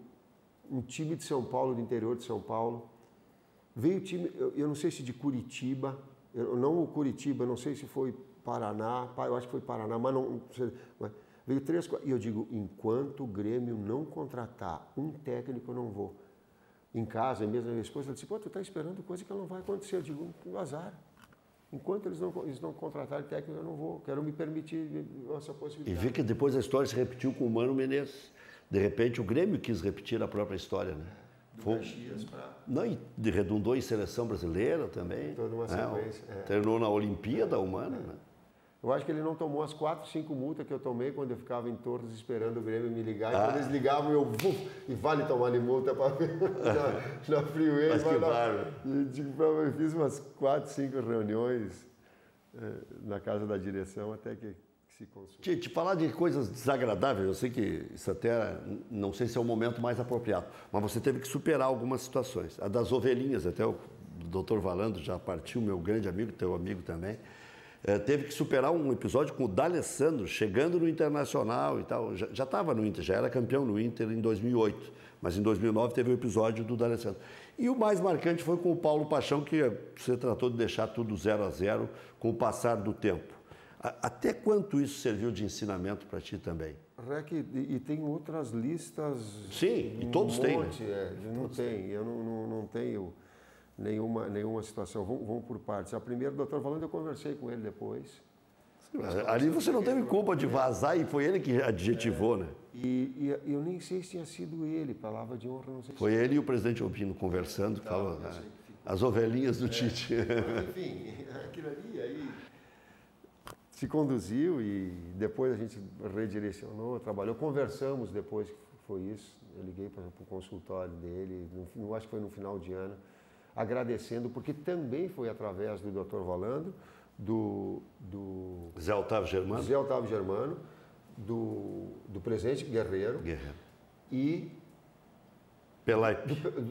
E: um time de São Paulo, do interior de São Paulo, veio o time, eu não sei se de Curitiba, não o Curitiba, não sei se foi Paraná, eu acho que foi Paraná, mas não... Veio 3, 4, e eu digo, enquanto o Grêmio não contratar um técnico, eu não vou. Em casa, mesmo a minha esposa, ela disse, pô, tu tá esperando coisa que não vai acontecer. Eu digo, azar. Enquanto eles não contratarem técnico, eu não vou. Quero me permitir essa possibilidade.
A: E vê que depois a história se repetiu com o Mano Menezes. De repente, o Grêmio quis repetir a própria história, né?
E: Caxias para...
A: Não, e redundou em seleção brasileira também.
E: Toda uma sequência.
A: Terminou na Olimpíada Humana, né?
E: Eu acho que ele não tomou as 4, 5 multas que eu tomei quando eu ficava em Torres esperando o Grêmio me ligar. E quando eles ligavam, eu... e vale tomar de multa para na freeway.
A: Mas que bárbaro.
E: Eu fiz umas 4, 5 reuniões na casa da direção até que se consultou.
A: Te falar de coisas desagradáveis, eu sei que isso até, não sei se é o momento mais apropriado, mas você teve que superar algumas situações. A das ovelhinhas, até o Dr. Valando já partiu, meu grande amigo, teu amigo também, teve que superar um episódio com o D'Alessandro, chegando no Internacional e tal. Já estava no Inter, já era campeão no Inter em 2008, mas em 2009 teve o episódio do D'Alessandro. E o mais marcante foi com o Paulo Paixão, que você tratou de deixar tudo 0-0 com o passar do tempo. Até quanto isso serviu de ensinamento para ti também?
E: Rec, e tem outras listas.
A: Sim, e todos têm. Né?
E: Não tem, eu não tenho nenhuma situação. Vamos por partes. A primeira, o doutor Valando, eu conversei com ele depois.
A: Ali você não teve culpa de vazar e foi ele que adjetivou, né?
E: E eu nem sei se tinha sido ele, palavra de honra, não sei se
A: foi ele e o presidente Albino conversando, que falou as ovelhinhas do Tite.
E: Enfim, aquilo ali, aí se conduziu e depois a gente redirecionou, trabalhou, conversamos depois que foi isso. Eu liguei para o consultório dele, acho que foi no final de ano, agradecendo, porque também foi através do Dr. Valando, do
A: Zé Otávio
E: Germano, do presidente Guerreiro. E...
A: Pelai.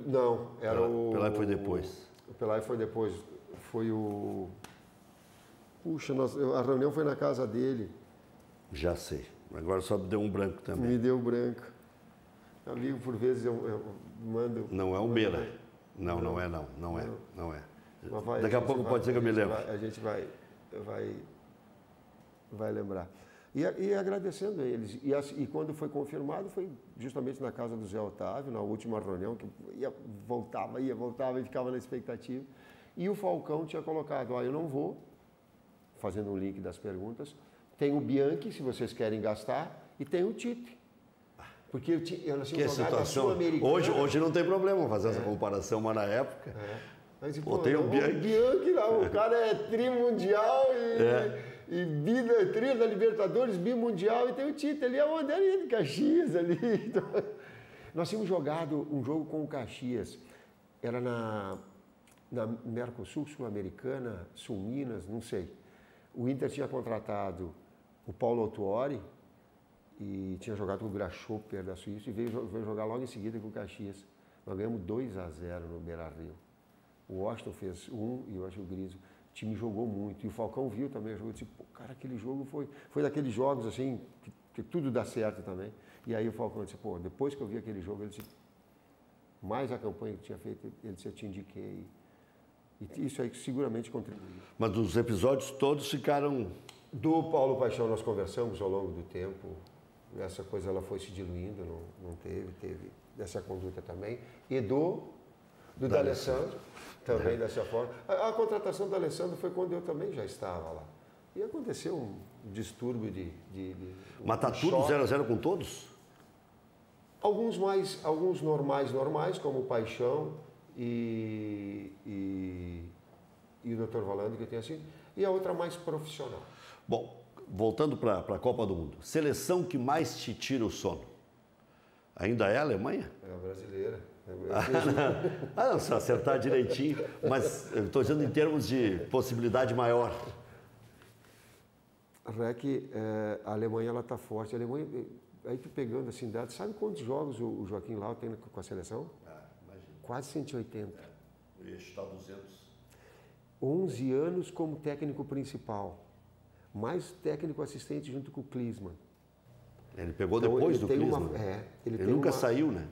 E: Não, era
A: Pelai foi depois.
E: O Pelai foi depois. Foi o... Puxa, a reunião foi na casa dele.
A: Já sei. Agora só me deu um branco também.
E: Me deu branco. Amigo, por vezes eu mando...
A: Não é o Meira. Não é. Daqui a pouco pode ser que eu me lembre.
E: A gente vai lembrar. E agradecendo a eles. E quando foi confirmado, foi justamente na casa do Zé Otávio, na última reunião, que voltava e ficava na expectativa. E o Falcão tinha colocado, eu não vou, fazendo um link das perguntas, tem o Bianchi, se vocês querem gastar, e tem o Tite. Porque eu nasci
A: que situação. Hoje não tem problema fazer essa comparação, mas na época...
E: Mas,
A: tem o
E: Bianchi lá, o cara é trimundial e tri da Libertadores, bimundial, e tem o Tite ali, aonde? Ali de Caxias, ali. Então, nós tínhamos jogado um jogo com o Caxias, era na Mercosul, Sul-Americana, Sul-Minas, não sei. O Inter tinha contratado o Paulo Autuori e tinha jogado com o Grasshopper da Suíça e veio jogar logo em seguida com o Caxias. Nós ganhamos 2-0 no Beira-Rio. O Washington fez 1 e eu acho que o Grisio. O time jogou muito. E o Falcão viu também o jogo. Eu disse, cara, aquele jogo foi daqueles jogos assim, que tudo dá certo também. E aí o Falcão disse, depois que eu vi aquele jogo, ele disse, mais a campanha que tinha feito, ele disse, eu te indiquei. E isso aí seguramente contribuiu.
A: Mas dos episódios todos ficaram...
E: Do Paulo Paixão nós conversamos ao longo do tempo. Essa coisa ela foi se diluindo, não teve dessa conduta também. E do D'Alessandro, também dessa forma. A contratação do D'Alessandro foi quando eu também já estava lá. E aconteceu um distúrbio
A: Mas está tudo 0-0 com todos?
E: Alguns normais, como o Paixão e o Dr. Valando, que tem assim, e a outra mais profissional.
A: Bom, voltando para a Copa do Mundo, seleção que mais te tira o sono? Ainda é a Alemanha?
E: É a brasileira.
A: Não, se acertar direitinho, mas eu estou dizendo em termos de possibilidade maior.
E: Rec, a Alemanha está forte. A Alemanha, aí tu pegando assim dados, sabe quantos jogos o Joaquim Löw tem com a seleção?
A: Imagina.
E: Quase 180.
A: Eu ia chutar 200.
E: 11 anos como técnico principal, mais técnico assistente junto com o Klinsmann.
A: Ele pegou depois do Klinsmann.
E: Ele
A: nunca saiu, né?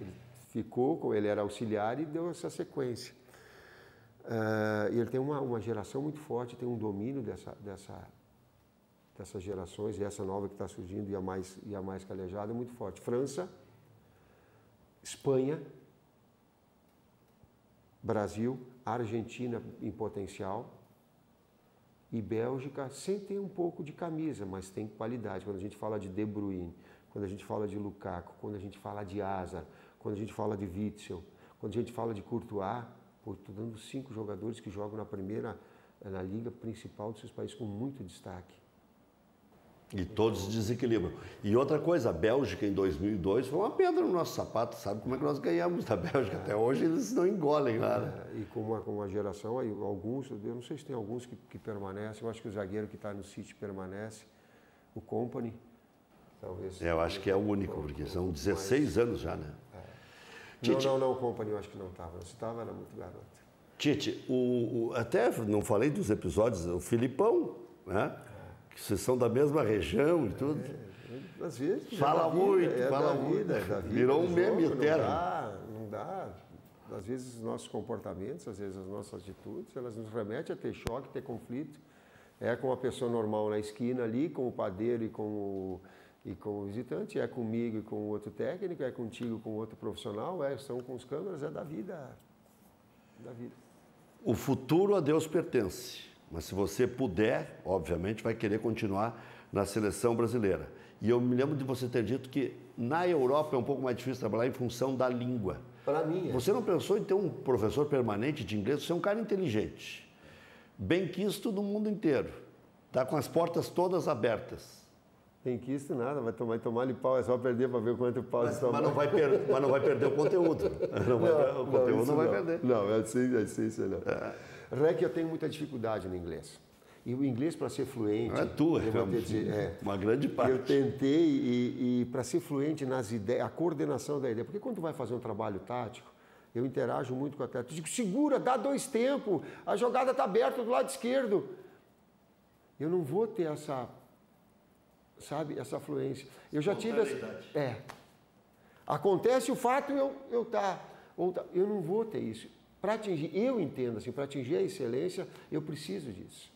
E: Ele ficou, ele era auxiliar e deu essa sequência. E ele tem uma geração muito forte, tem um domínio dessas gerações, e essa nova que está surgindo e a mais calejada, muito forte. França, Espanha, Brasil, Argentina em potencial, E Bélgica, sem ter um pouco de camisa, mas tem qualidade. Quando a gente fala de De Bruyne, quando a gente fala de Lukaku, quando a gente fala de Hazard, quando a gente fala de Witsel, quando a gente fala de Courtois, estou dando 5 jogadores que jogam na liga principal dos seus países com muito destaque.
A: E todos desequilibram. E outra coisa, a Bélgica em 2002 foi uma pedra no nosso sapato. Sabe como é que nós ganhamos da Bélgica? Até hoje eles não engolem lá, né?
E: E com uma geração, aí, alguns, eu não sei se tem alguns que permanecem, eu acho que o zagueiro que está no City permanece, o Kompany, talvez.
A: Eu acho que é o único, porque são 16 anos já, né?
E: Não, o Kompany eu acho que não estava. Se estava, era muito garoto.
A: Tite, até não falei dos episódios, o Filipão, né? Que vocês são da mesma região e tudo.
E: Às vezes.
A: Fala muito, fala muito. Virou um meme eterno.
E: Não dá. Às vezes os nossos comportamentos, às vezes as nossas atitudes, elas nos remetem a ter choque, ter conflito. É com a pessoa normal na esquina ali, com o padeiro e com o visitante, é comigo e com o outro técnico, é contigo com o outro profissional, são com os câmeras, é da vida.
A: O futuro a Deus pertence. Mas se você puder, obviamente, vai querer continuar na seleção brasileira. E eu me lembro de você ter dito que na Europa é um pouco mais difícil trabalhar em função da língua.
E: Para mim.
A: Você não pensou em ter um professor permanente de inglês? Você é um cara inteligente, bem quisto no mundo inteiro. Está com as portas todas abertas.
E: Bem quisto nada, vai tomar-lhe pau, é só perder para ver quanto pau
A: mas não vai perder o conteúdo. O conteúdo não vai perder.
E: Não, é essência não. Rec, eu tenho muita dificuldade no inglês. E o inglês, para ser fluente...
A: Não é tua, uma grande parte.
E: Eu tentei, e para ser fluente nas ideias, a coordenação da ideia, porque quando tu vai fazer um trabalho tático, eu interajo muito com a atleta. Eu digo, segura, dá 2 tempos, a jogada está aberta do lado esquerdo. Eu não vou ter essa fluência. Eu já tive essa... Acontece o fato, eu não vou ter isso. Para atingir, eu entendo assim, para atingir a excelência, eu preciso disso.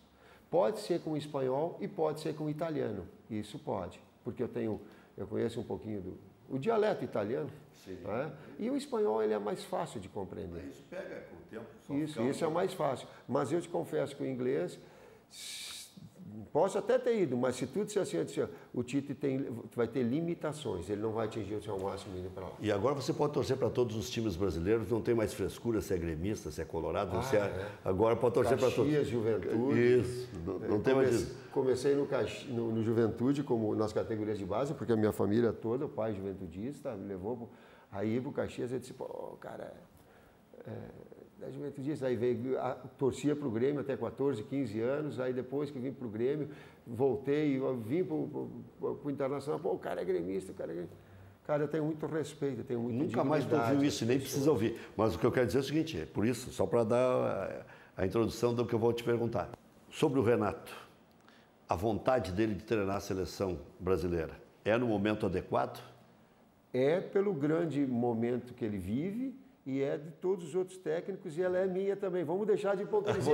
E: Pode ser com o espanhol e pode ser com o italiano. Isso pode, porque eu conheço um pouquinho o dialeto italiano. Sim. Né? E o espanhol ele é mais fácil de compreender.
A: Isso pega com o tempo.
E: Isso é mais fácil. Mas eu te confesso que o inglês... Posso até ter ido, mas se tu disser assim, o Tite vai ter limitações, ele não vai atingir o seu máximo indo para lá.
A: E agora você pode torcer para todos os times brasileiros, não tem mais frescura se é gremista, se é colorado, agora pode torcer para todos.
E: Caxias, Juventude.
A: Isso, não tem mais isso.
E: Comecei no Juventude, como nas categorias de base, porque a minha família toda, o pai juventudista, me levou aí para o Caxias, eu disse, cara... da Juventudista, aí torcia para o Grêmio até 14, 15 anos, aí depois que vim para o Grêmio, voltei, vim para o Internacional, o cara é gremista, Cara, eu tenho muito respeito, eu tenho muito
A: Nunca mais tu ouviu isso, nem precisa ouvir. Mas o que eu quero dizer é o seguinte, por isso, só para dar a introdução do que eu vou te perguntar. Sobre o Renato, a vontade dele de treinar a seleção brasileira, é no momento adequado?
E: É pelo grande momento que ele vive, e é de todos os outros técnicos, e ela é minha também. Vamos deixar de hipocrisia.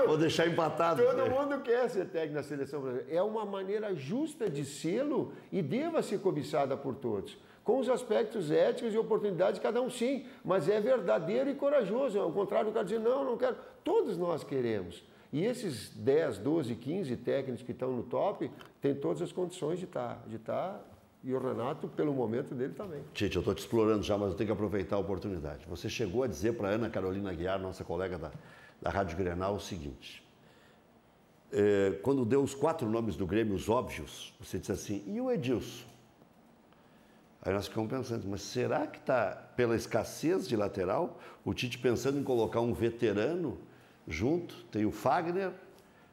A: Vou deixar empatado.
E: Todo mundo quer ser técnico na seleção brasileira. É uma maneira justa de sê-lo e deva ser cobiçada por todos. Com os aspectos éticos e oportunidades de cada um, sim. Mas é verdadeiro e corajoso. Ao contrário do cara dizer, não quero. Todos nós queremos. E esses 10, 12, 15 técnicos que estão no top, têm todas as condições de estar. E o Renato, pelo momento dele, também.
A: Tite, eu estou te explorando já, mas eu tenho que aproveitar a oportunidade. Você chegou a dizer para a Ana Carolina Aguiar, nossa colega da Rádio Grenal, o seguinte. Quando deu os 4 nomes do Grêmio, os óbvios, você disse assim, e o Edilson? Aí nós ficamos pensando, mas será que está, pela escassez de lateral, o Tite pensando em colocar um veterano junto? Tem o Fagner,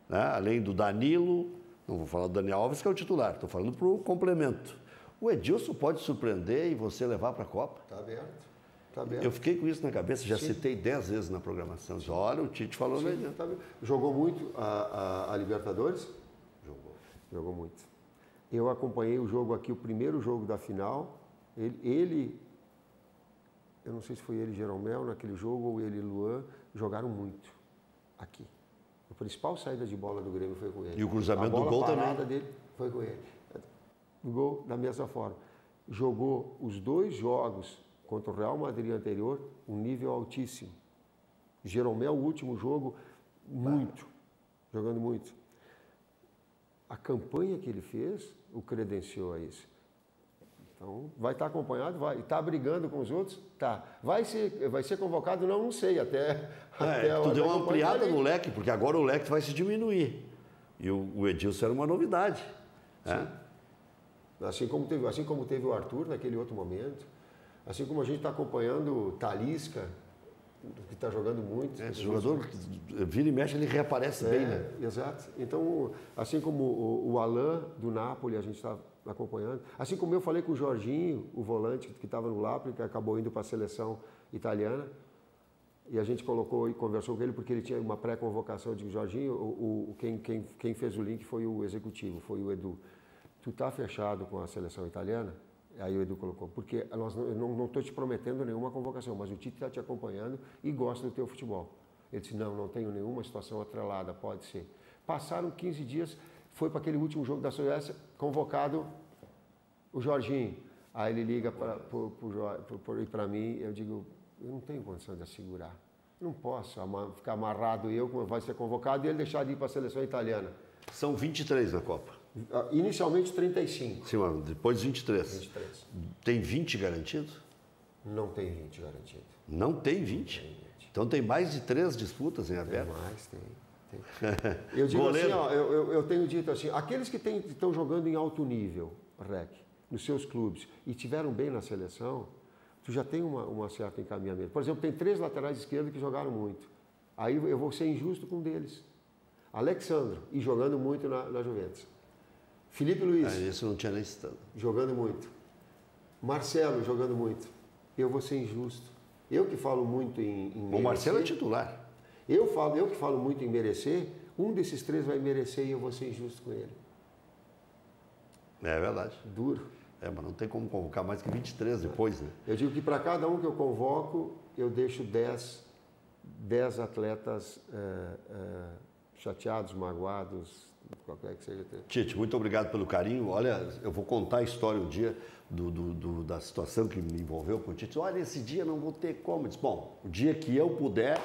A: né, além do Danilo, não vou falar do Daniel Alves, que é o titular, estou falando para o complemento. O Edilson pode surpreender e você levar para a Copa?
E: Está aberto.
A: Eu fiquei com isso na cabeça, já citei 10 vezes na programação. Olha, o Tite falou no Edilson.
E: Tá, jogou muito a Libertadores? Jogou muito. Eu acompanhei o jogo aqui, o primeiro jogo da final. Ele eu não sei se foi ele, Jeromel, naquele jogo, ou ele, Luan, jogaram muito aqui. A principal saída de bola do Grêmio foi com ele.
A: E o cruzamento do gol também.
E: A parada dele foi com ele. O gol da mesma forma. Jogou os 2 jogos contra o Real Madrid anterior, um nível altíssimo. Jeromel, o último jogo, muito. jogando muito. A campanha que ele fez o credenciou a isso. Então, vai estar acompanhado? Vai. Está brigando com os outros? Tá. Vai ser convocado? Não sei. Até
A: tu deu uma ampliada no leque, porque agora o leque vai se diminuir. E o Edilson era uma novidade.
E: Assim como teve o Arthur naquele outro momento, assim como a gente está acompanhando o Talisca, que está jogando muito.
A: Esse jogador, vira e mexe, ele reaparece bem, né?
E: Exato. Então, assim como o Alain do Napoli, a gente está acompanhando. Assim como eu falei com o Jorginho, o volante que estava no Napoli, que acabou indo para a seleção italiana, e a gente colocou e conversou com ele porque ele tinha uma pré-convocação. Eu digo, Jorginho, quem fez o link foi o executivo, foi o Edu. Tu está fechado com a seleção italiana? Aí o Edu colocou, porque eu não estou te prometendo nenhuma convocação, mas o Tite está te acompanhando e gosta do teu futebol. Ele disse, não tenho nenhuma situação atrelada, pode ser. Passaram 15 dias, foi para aquele último jogo da Suécia, convocado o Jorginho. Aí ele liga para mim, eu digo, eu não tenho condição de assegurar. Não posso ficar amarrado vai ser convocado e ele deixar de ir para a seleção italiana.
A: São 23 na Copa.
E: Inicialmente 35.
A: Sim, mano, depois 23.
E: 23.
A: Tem 20 garantidos?
E: Não tem 20 garantido.
A: Não tem 20? Não tem 20. Então tem mais de 3 disputas em aberto?
E: Tem mais, tem. Eu digo assim, eu tenho dito assim, aqueles que estão jogando em alto nível, REC, nos seus clubes, e tiveram bem na seleção, tu já tem uma certa encaminhamento. Por exemplo, tem 3 laterais esquerdos que jogaram muito. Aí eu vou ser injusto com um deles. Alexandro, e jogando muito na Juventus. Felipe Luiz.
A: Isso não tinha nem citado.
E: Jogando muito. Marcelo, jogando muito. Eu vou ser injusto. Eu que falo muito em merecer.
A: O Marcelo é titular.
E: Eu que falo muito em merecer, um desses 3 vai merecer e eu vou ser injusto com ele.
A: É verdade.
E: Duro.
A: Mas não tem como convocar mais que 23 depois, né?
E: Eu digo que para cada um que eu convoco, eu deixo 10 atletas chateados, magoados, qualquer que seja.
A: Tite, muito obrigado pelo carinho. Olha, eu vou contar a história um dia da situação que me envolveu com o Tite. Olha, esse dia não vou ter como. Eu disse, bom, o dia que eu puder,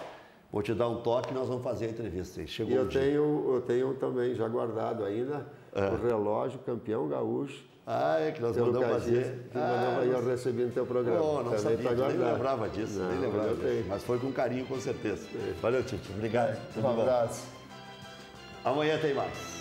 A: vou te dar um toque e nós vamos fazer a entrevista. Chegou
E: eu tenho também já guardado ainda o relógio campeão gaúcho.
A: É que nós mandamos fazer.
E: Que ia receber no teu programa.
A: Não também sabia, nem lembrava disso. Nem lembrava disso. Mas foi com carinho, com certeza. Valeu, Tite. Obrigado.
E: Um abraço.
A: Amanhã tem mais.